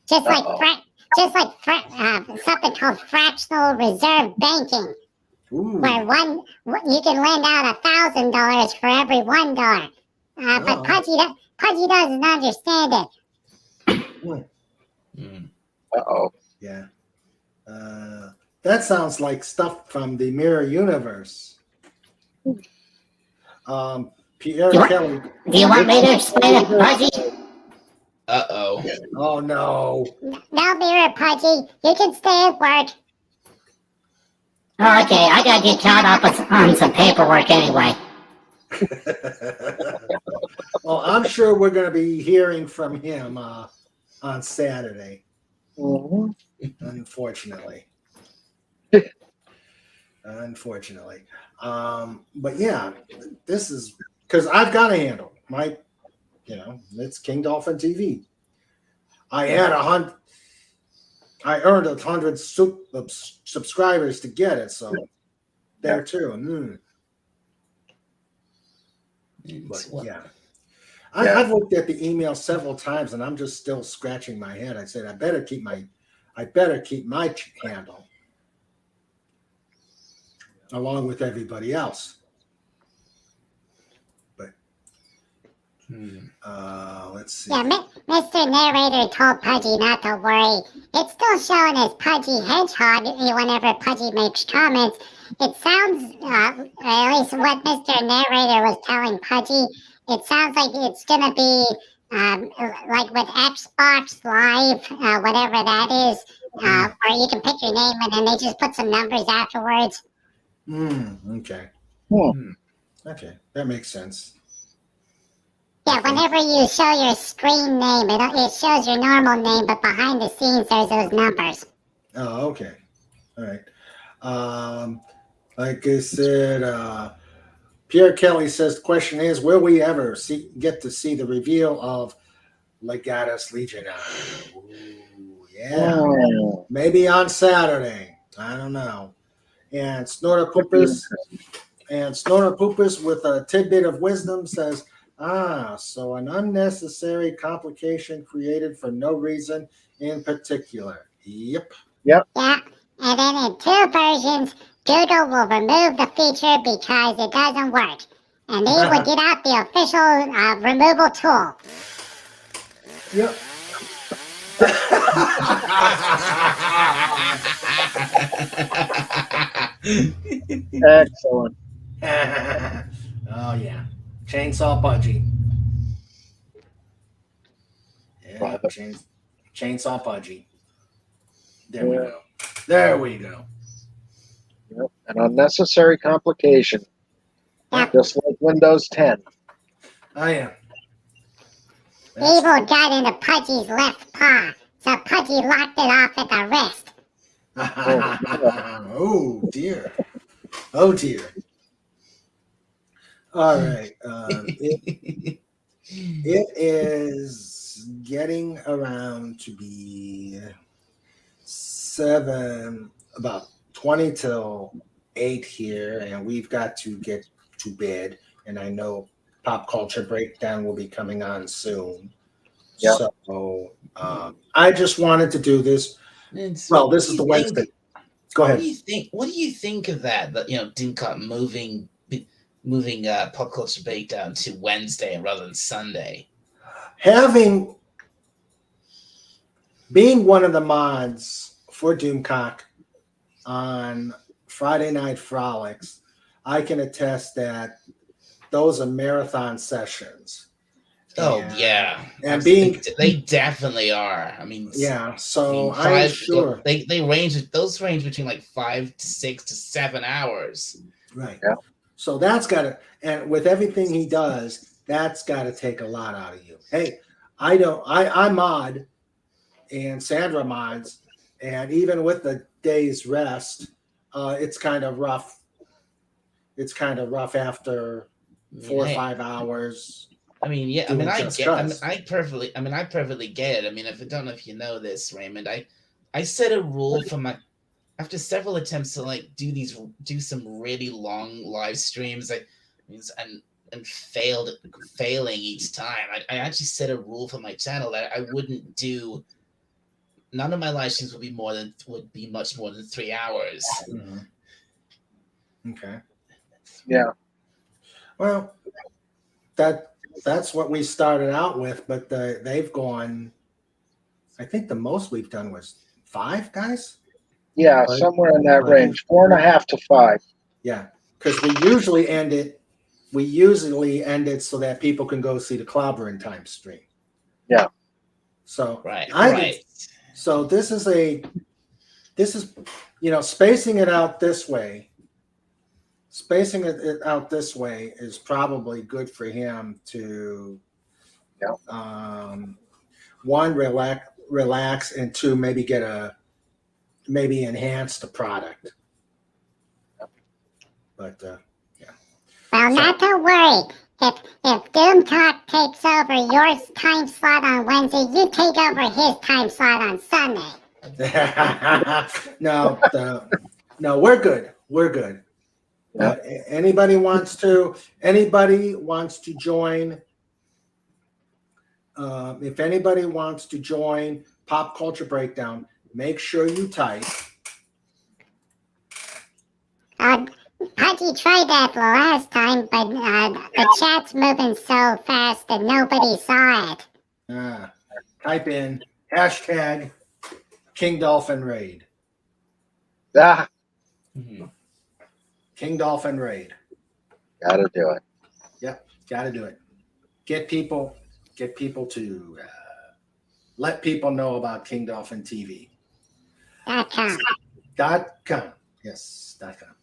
Just like something called fractional reserve banking, Ooh. where you can lend out $1,000 for every $1. But Pudgy doesn't understand it. Uh-oh. Yeah. That sounds like stuff from the Mirror Universe. Pierre Kelly. Do you want me to explain it, Pudgy? Uh-oh. Oh no. No, Mirror Pudgy. You can stay at work. Oh, okay, I gotta get caught up on some paperwork anyway. Well, I'm sure we're going to be hearing from him on Saturday. Mhm. Unfortunately. Unfortunately. But yeah, this is because I've got a handle. It's King Dolphin TV. I earned 100 subscribers to get it, so there too. But Well, yeah. Yeah. I've looked at the email several times, and I'm just still scratching my head. I said, I better keep my handle along with everybody else. But let's see. Yeah, Mr. Narrator told Pudgy not to worry. It's still showing as Pudgy Hedgehog whenever Pudgy makes comments. It sounds, at least what Mr. Narrator was telling Pudgy, it sounds like it's going to be like with Xbox Live, whatever that is, or you can pick your name and then they just put some numbers afterwards. Okay. Okay, that makes sense. Yeah, whenever you show your screen name, it shows your normal name, but behind the scenes there's those numbers. Oh, okay. All right. Like I said, Pierre Kelly says the question is, will we ever get to see the reveal of Legatus Legionnaire? Ooh, yeah. Maybe on Saturday. I don't know. And Snorter Poopus with a tidbit of wisdom says, so an unnecessary complication created for no reason in particular. Yep. Yeah, and then in 2 versions, Google will remove the feature because it doesn't work. And they would get out the official removal tool. Yep. Excellent. Oh yeah, Chainsaw Pudgy. Yeah, Chainsaw Pudgy. There we go. There we go. Yep. An unnecessary complication. Just like Windows 10. Oh yeah. Evil got into Pudgy's left paw, so Pudgy locked it off at the wrist. Oh dear. Oh dear. All right. It is getting around to be about 20 till 8 here, and we've got to get to bed. And I know Pop Culture Breakdown will be coming on soon. Yep. So I just wanted to do this. Well, this is the Wednesday. Go ahead. What do you think of that? That Dimcott moving Pop Culture Breakdown to Wednesday rather than Sunday. Being one of the mods for Doomcock on Friday Night Frolics, I can attest that those are marathon sessions. Oh yeah, and they definitely are. I mean, yeah. So I'm sure they range between like 5 to 6 to 7 hours. Right. Yeah. So that's got to, and with everything he does, that's got to take a lot out of you. Hey, I mod, and Sandra mods, and even with the day's rest, it's kind of rough. It's kind of rough after 4 or 5 hours. I mean, yeah. I mean, I perfectly get it. I mean, I don't know if you know this, Raymond. I set a rule for after several attempts to like do some really long live streams, and failing each time. I actually set a rule for my channel that I wouldn't do. None of my live streams would be much more than 3 hours. Mm-hmm. Okay. Yeah. Well, that's what we started out with, but they've gone. I think the most we've done was 5 guys. Yeah, somewhere in that range, 4.5 to 5. Yeah, because we usually end it so that people can go see the Clobbering Time stream. Yeah. So right. So this is spacing it out this way. Spacing it out this way is probably good for him to, one, relax, and 2, maybe enhance the product. But yeah. Well, not to worry. If Doomcock takes over your time slot on Wednesday, you take over his time slot on Sunday. No, we're good. We're good. Uh, anybody wants to join? If anybody wants to join Pop Culture Breakdown, make sure you type. Pudgy tried that the last time, but the chat's moving so fast that nobody saw it. Type in hashtag King Dolphin Raid. Ah, King Dolphin Raid. gotta do it. Yep, got to do it. Get people to let people know about King Dolphin TV. .com. .com. Yes, .com.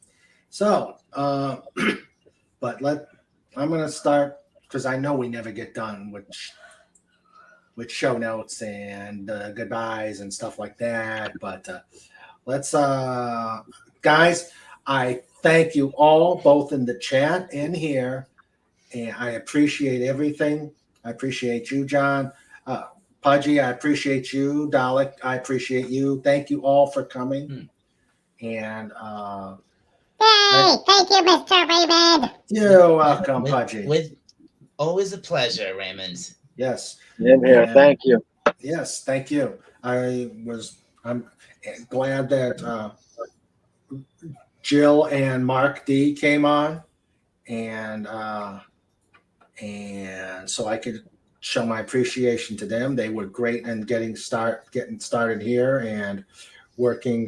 So, but I'm going to start because I know we never get done with show notes and goodbyes and stuff like that. But let's, guys, I thank you all, both in the chat and here. And I appreciate everything. I appreciate you, John. Pudgy, I appreciate you. Dalek, I appreciate you. Thank you all for coming. And Yay! Thank you, Mr. Raymond. you're welcome, Pudgy. With always a pleasure, Raymond. Yes. In here. And- Thank you. Yes, thank you. I'm glad that Jill and Mark D came on, and so I could show my appreciation to them. They were great in getting started here and working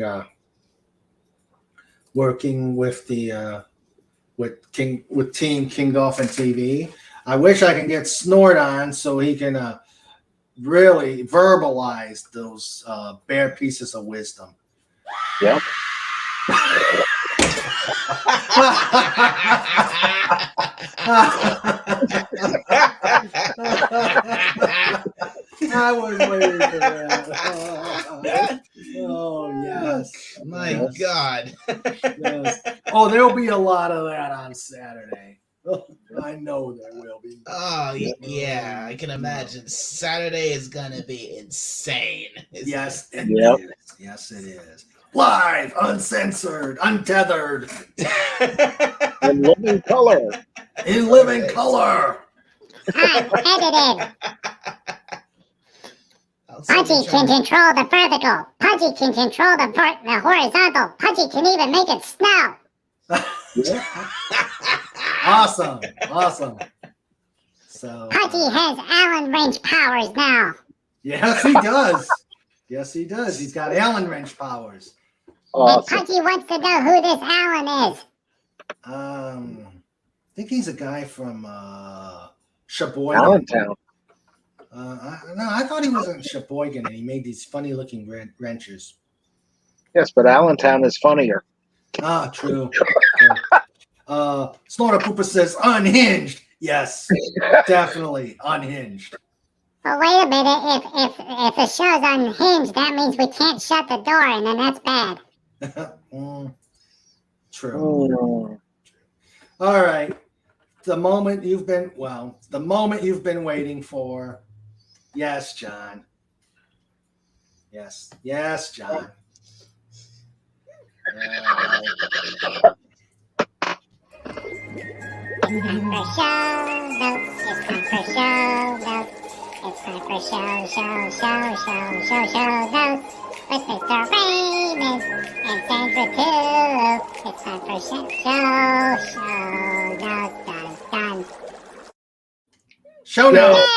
with the with Team King Dolphin TV. I wish I can get Snort on so he can really verbalize those bare pieces of wisdom. Yep. I was waiting for that. Oh, yes. My God. Yes. Oh, there'll be a lot of that on Saturday. I know there will be. Oh, yeah, I can imagine. Saturday is going to be insane. Yes, it Yep. is. Yes, it is. Live, uncensored, untethered, In living color. in living color. Unedited. I'll Pudgy be can trying- control the vertical. Pudgy can control the horizontal. Pudgy can even make it snow. Awesome. So Pudgy has Allen wrench powers now. yes, he does. Yes, he does. He's got Allen wrench powers. Awesome. And Pudgy wants to know who this Allen is. I think he's a guy from Sheboygan. Allentown. No, I thought he was in Sheboygan and he made these funny looking wrenches. Yes, but Allentown is funnier. Ah, true. Snorter Pooper says unhinged. Yes, definitely unhinged. But wait a minute, if the show's unhinged, that means we can't shut the door, and then that's bad. True. Mm. All right. The moment you've been waiting for. Yes, John. Yes, John. It's time for show notes. It's time for show notes. It's time for show notes with Mr. Raymond and Sandra too. It's time for show notes. Done. Show notes.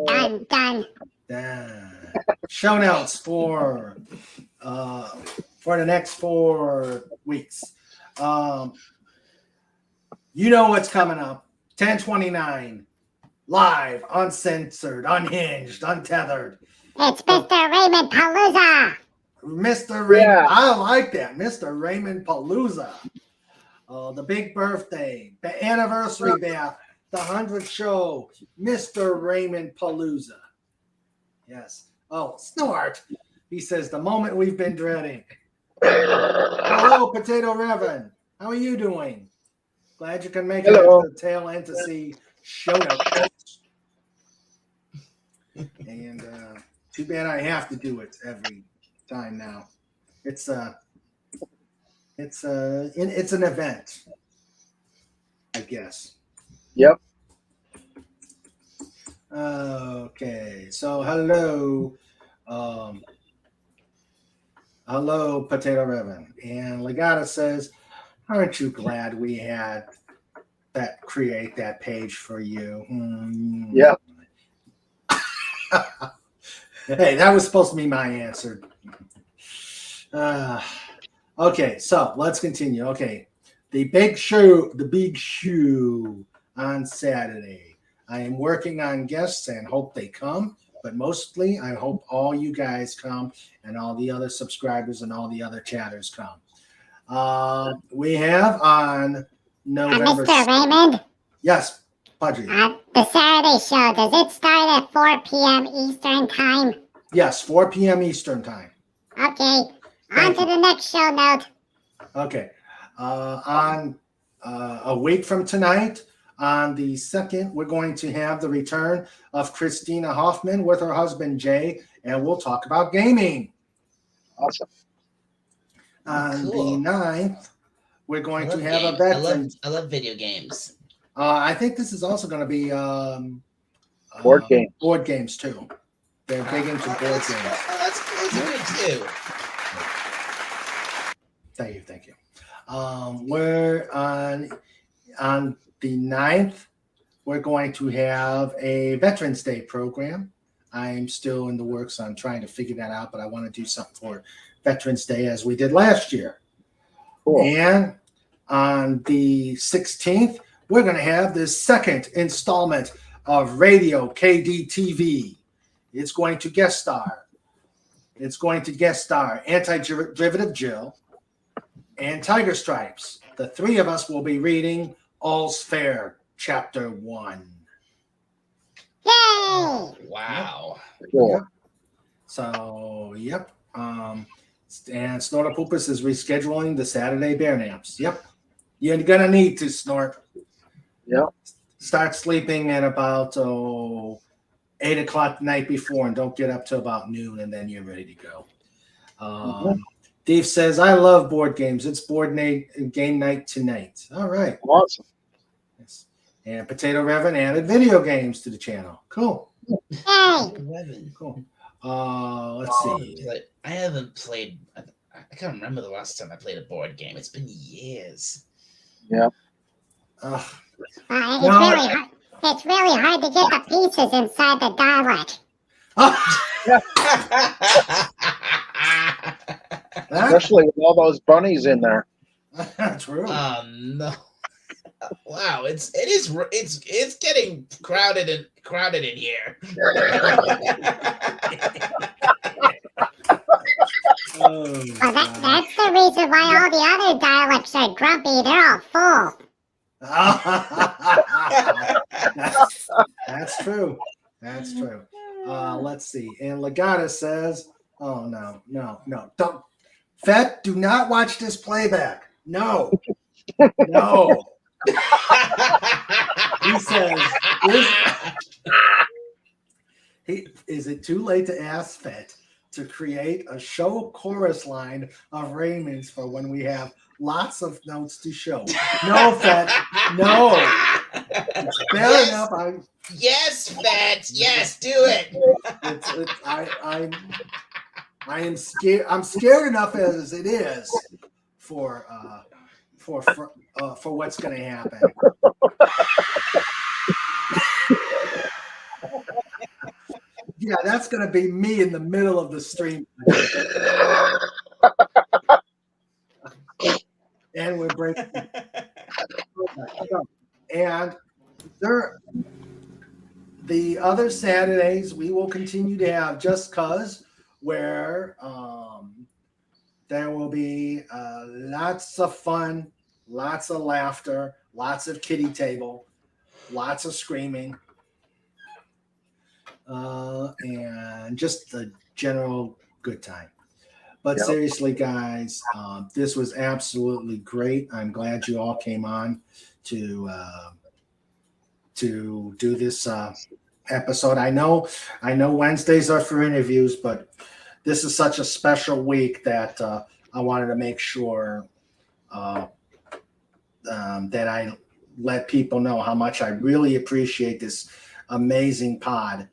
Yay! Done. Show notes for the next 4 weeks. You know what's coming up. 10/29. Live, uncensored, unhinged, untethered. It's Mr. Raymond Palooza. Mr. Raymond. Yeah. I like that. Mr. Raymond Palooza. The big birthday, the anniversary bath, the 100th show. Mr. Raymond Palooza. Yes. Oh, Snort. He says, the moment we've been dreading. Hello, Potato Reverend. How are you doing? Glad you can make it Hello. to the tail end to see show notes. And too bad I have to do it every time now. It's an event. guess. Yep. Okay, so hello. Hello, Potato Revan. And Legata says, aren't you glad we had that create that page for you? Yep. Hey, that was supposed to be my answer. Okay, so let's continue. Okay, the big show on Saturday. I am working on guests and hope they come, but mostly I hope all you guys come and all the other subscribers and all the other chatters come. We have on November. Mr. Raymond, Yes, Pudgy. the Saturday show, does it start at 4 p.m. Eastern Time? Yes, 4 p.m. Eastern Time. Okay, on to the next show note. Okay. On a week from tonight, on the 2nd, we're going to have the return of Kristina Hoffman with her husband, Jay, and we'll talk about gaming. Awesome. On Cool. the 9th, we're going to have games. a veteran. I love video games. I think this is also going to be Board games. Board games, too. They're big into board games. That's good, too. Thank you. We're on the 9th, we're going to have a Veterans Day program. I'm still in the works on trying to figure that out, but I want to do something for Veterans Day as we did last year. Cool. And on the 16th, we're going to have the second installment of Radio KDTV. It's going to guest star Antiderivative Jill and Tiger Stripes. The three of us will be reading All's Fair, Chapter 1. Yay! Wow. Cool. Yep. So, yep. And Snorter Poopus is rescheduling the Saturday bear naps. Yep. You're going to need to, Snort. Yep. Start sleeping at about 8 o'clock the night before and don't get up till about noon, and then you're ready to go. Dave says, I love board games. It's game night tonight. All right. Awesome. Yes. And Potato Revan added video games to the channel. Cool. Yay! Cool. Let's see. I haven't played. I can't remember the last time I played a board game. It's been years. Yeah. It's really hard to get the pieces inside the Dalek. Especially with all those bunnies in there. True. No. Wow, it's getting crowded in here. Well, that's the reason why all the other Daleks are grumpy. They're all full. That's true. That's true. Let's see. And Legata says, oh, no. Don't. Fett, do not watch this playback. No. No. He says, is it too late to ask Fett to create a show chorus line of Raymond's for when we have lots of notes to show? No, Fett. No. It's fair enough. Yes, Fett. Yes, do it. I am scared. I'm scared enough as it is for what's going to happen. Yeah, that's going to be me in the middle of the stream. And we're breaking. And the other Saturdays we will continue to have Just Cuz, where there will be lots of fun, lots of laughter, lots of kiddie table, lots of screaming, and just a general good time. But seriously, guys, this was absolutely great. I'm glad you all came on to do this episode. I know Wednesdays are for interviews, but this is such a special week that I wanted to make sure that let people know how much I really appreciate this amazing pod.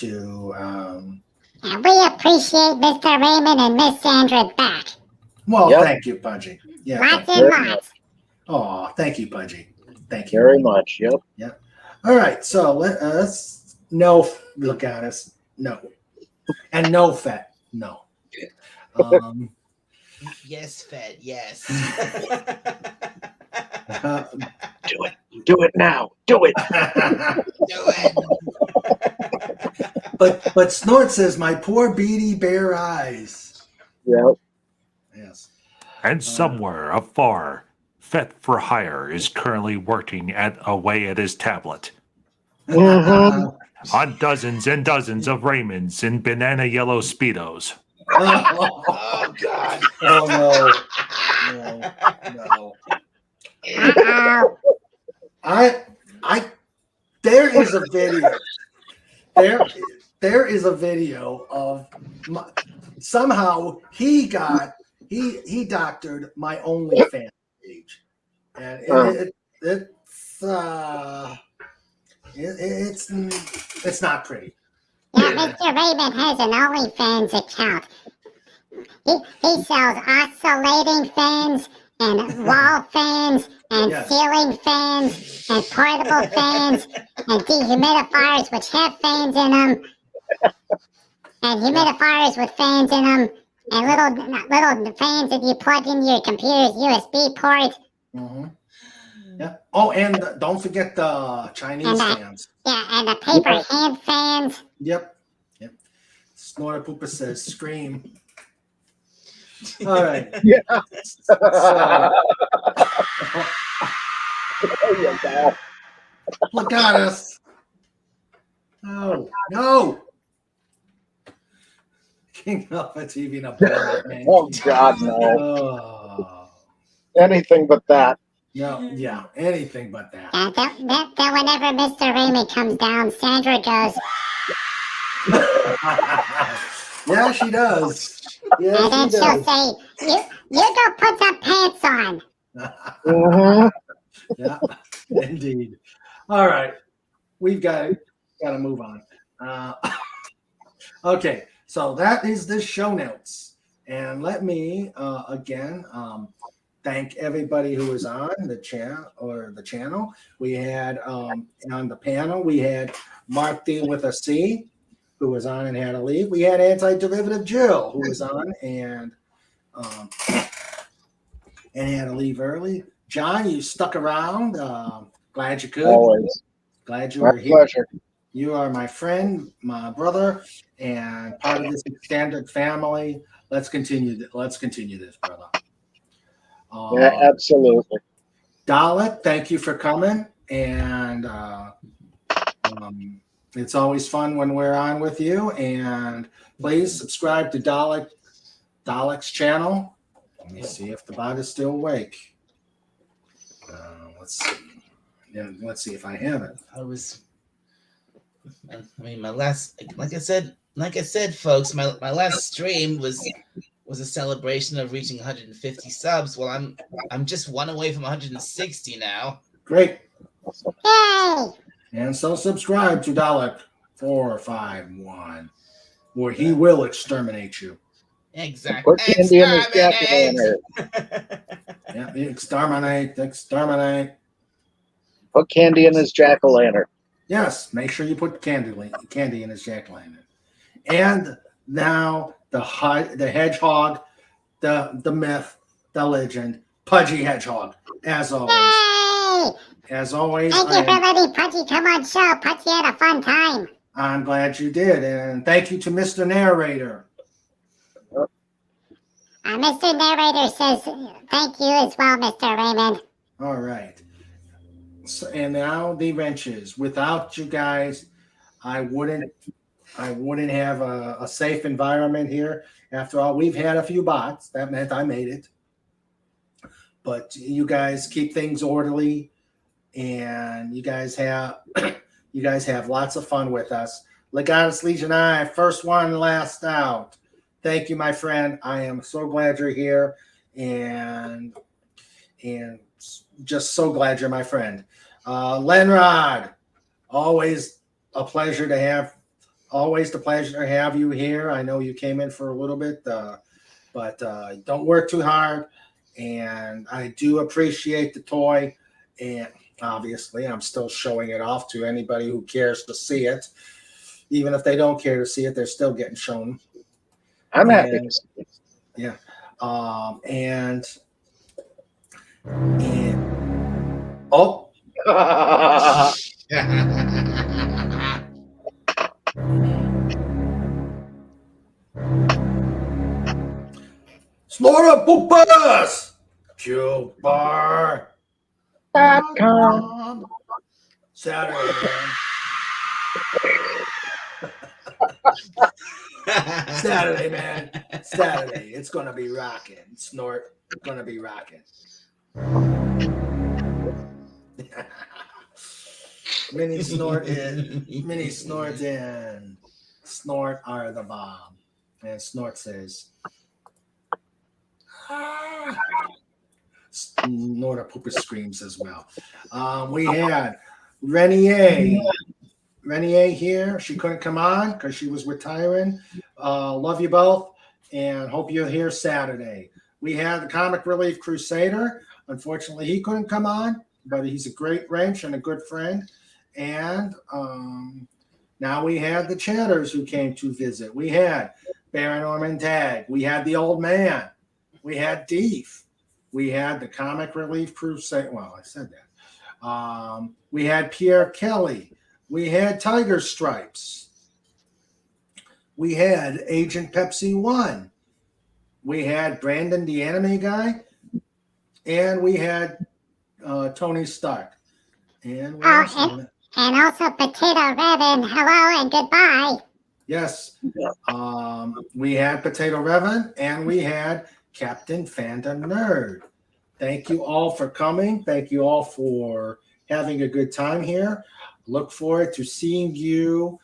And we appreciate Mr. Raymond and Miss Sandra back. Well, Yep. thank you, Pudgy. Yeah, Lots thank you. and lots. Oh, thank you, Pudgy. Thank you. Very much. Yep. Yep. All right, so let us look at us. No. And no fat. No. Yes, Fed. Yes. Do it now. Do it. Do it. but Snort says, my poor beady bare eyes. Yep. Yes. And somewhere afar, Fet for Hire is currently working away at his tablet Mhm. on dozens and dozens of Raymonds in banana yellow Speedos. Oh God. Oh no. Uh-oh. There is a video. There is a video of somehow he doctored my OnlyFans page, and it's not pretty. Yeah, Mr. Raymond has an OnlyFans account. He sells oscillating fans and wall fans and Yes. ceiling fans and portable fans and dehumidifiers which have fans in them and humidifiers with fans in them and little fans that you plug into your computer's USB port. Mm-hmm. Yeah. Oh, and don't forget the Chinese fans. Yeah, and the paper hand fans. Yep. Snorter Pooper says scream. All right. Yeah. So, look at us. No. King Alpha TV in a bar, man. Oh God, no. Oh. Anything but that. No, yeah, anything but that. Then whenever Mr. Raymond comes down, Sandra goes, Yeah, she does. Yeah, and then she she'll does. say, you go put some pants on. Mhm. Yeah, indeed. All right, we've got to move on. Okay, so that is the show notes, and let me again thank everybody who was on the channel. We had on the panel we had Mark D with a C, who was on and had to leave. We had Antiderivative Jill, who was on and had to leave early. John, you stuck around. Glad you could. Always. Glad you My were here. pleasure. You are my friend, my brother, and part of this extended family. Let's continue this, brother. Yeah, absolutely. Dalit, thank you for coming. And it's always fun when we're on with you. And please subscribe to Dalek's channel. Let me see if the bot is still awake. Let's see. Yeah, let's see if I have it. My last, like I said, folks, my last stream was a celebration of reaching 150 subs. Well, I'm just one away from 160 now. Great. Yay! And so subscribe to Dalek 451, or he will exterminate you. Exactly. Put candy in his jack-o'-lantern. Yeah, exterminate. Put candy in his jack-o'-lantern. Yes, make sure you put candy in his jack-o'-lantern. And now the hedgehog, the myth, the legend, Pudgy Hedgehog, as always. Yay! As always, Thank you for letting Pudgy come on show. Pudgy had a fun time. I'm glad you did. And thank you to Mr. Narrator. Mr. Narrator says thank you as well, Mr. Raymond. All right. So, and now the wrenches. Without you guys, I wouldn't have a safe environment here. After all, we've had a few bots. That meant I made it. But you guys keep things orderly, and you guys have lots of fun with us. Legatus Legion I, first one, last out. Thank you, my friend. I am so glad you're here, and just so glad you're my friend. Lenrod, always a pleasure to have. Always the pleasure to have you here. I know you came in for a little bit, but don't work too hard. And I do appreciate the toy. And obviously, I'm still showing it off to anybody who cares to see it. Even if they don't care to see it, they're still getting shown. I'm happy to see it. Yeah. And oh. Flora Poopas! QBar.com. Saturday, man. Saturday, man. Saturday. It's going to be rocking. Snort. Going to be rocking. Mini Snort and Snort are the bomb. And Snort says, Snort Poopa screams as well. We had Renier here. She couldn't come on because she was retiring. Love you both and hope you're here Saturday. We had the Comic Relief Crusader. Unfortunately, he couldn't come on, but he's a great wrench and a good friend. And now we had the chatters who came to visit. We had Baron Norman Tag. We had the old man. We had Deef. We had the Comic Relief Crusade. Well, I said that. We had Pierre Kelly. We had Tiger Stripes. We had Agent Pepsi 1. We had Brandon the Anime Guy. And we had Tony Stark. And also Potato Revan. Hello and goodbye. Yes. We had Potato Revan and we had Captain Fandom Nerd. Thank you all for coming. Thank you all for having a good time here. Look forward to seeing you.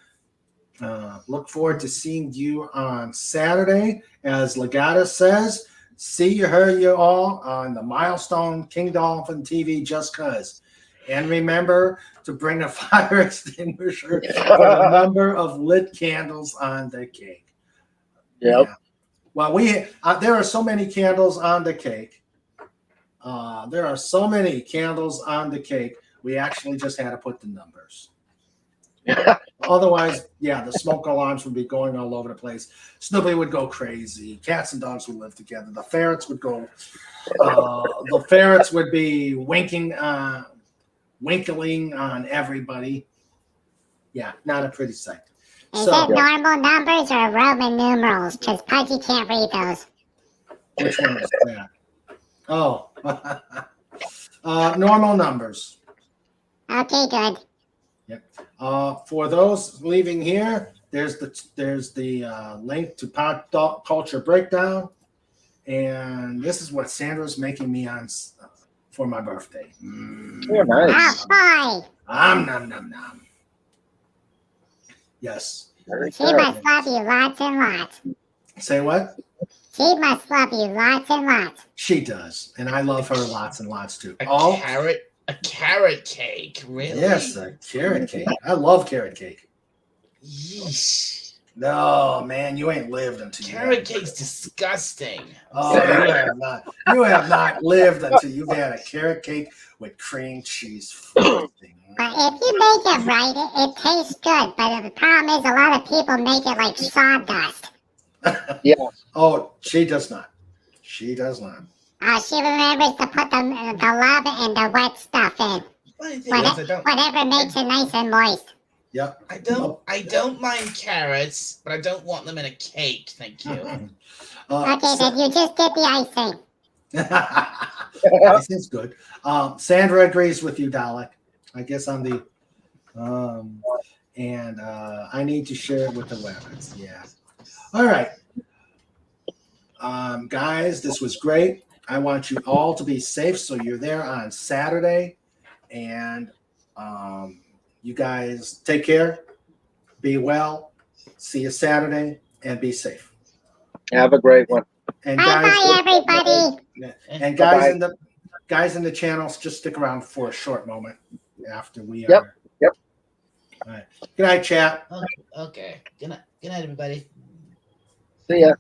Look forward to seeing you on Saturday. As Legata says, see you, hear you all on the Milestone King Dolphin TV Just Cuz. And remember to bring a fire extinguisher for the number of lit candles on the cake. Yep. Yeah. Well, there are so many candles on the cake. There are so many candles on the cake. We actually just had to put the numbers. Otherwise, yeah, the smoke alarms would be going all over the place. Snoopy would go crazy. Cats and dogs would live together. The ferrets would go. The ferrets would be winkling on everybody. Yeah, not a pretty sight. Is it normal numbers or Roman numerals? Because Pudgy can't read those. Which one is that? Oh, normal numbers. Okay, good. Yep. For those leaving here, there's the link to Pop Culture Breakdown, and this is what Sandra's making me on for my birthday. Oh, nice. Oh, boy. Nom nom nom. Yes. She must love you lots and lots. Say what? She must love you lots and lots. She does, and I love her lots and lots too. A carrot cake, really? Yes, a carrot cake. I love carrot cake. Yeesh. No, man, you ain't lived until carrot cake's disgusting. Oh, you have not. You have not lived until you've had a carrot cake with cream cheese frosting. But if you make it right, it tastes good. But the problem is a lot of people make it like sawdust. Yeah. Oh, she does not. She does not. She remembers to put the lava and the wet stuff in. Whatever makes it nice and moist. Yep. I don't mind carrots, but I don't want them in a cake. Thank you. Then you just get the icing. Icing's good. Sandra agrees with you, Dalek. I guess I'm the and I need to share it with the weapons. Yeah. All right. Guys, this was great. I want you all to be safe so you're there on Saturday. And you guys take care. Be well. See you Saturday and be safe. Have a great one. And bye, everybody. And guys in the channels, just stick around for a short moment. after we Yep. are. Yep. All right. Good night, chat. Okay. Good night, everybody. See ya.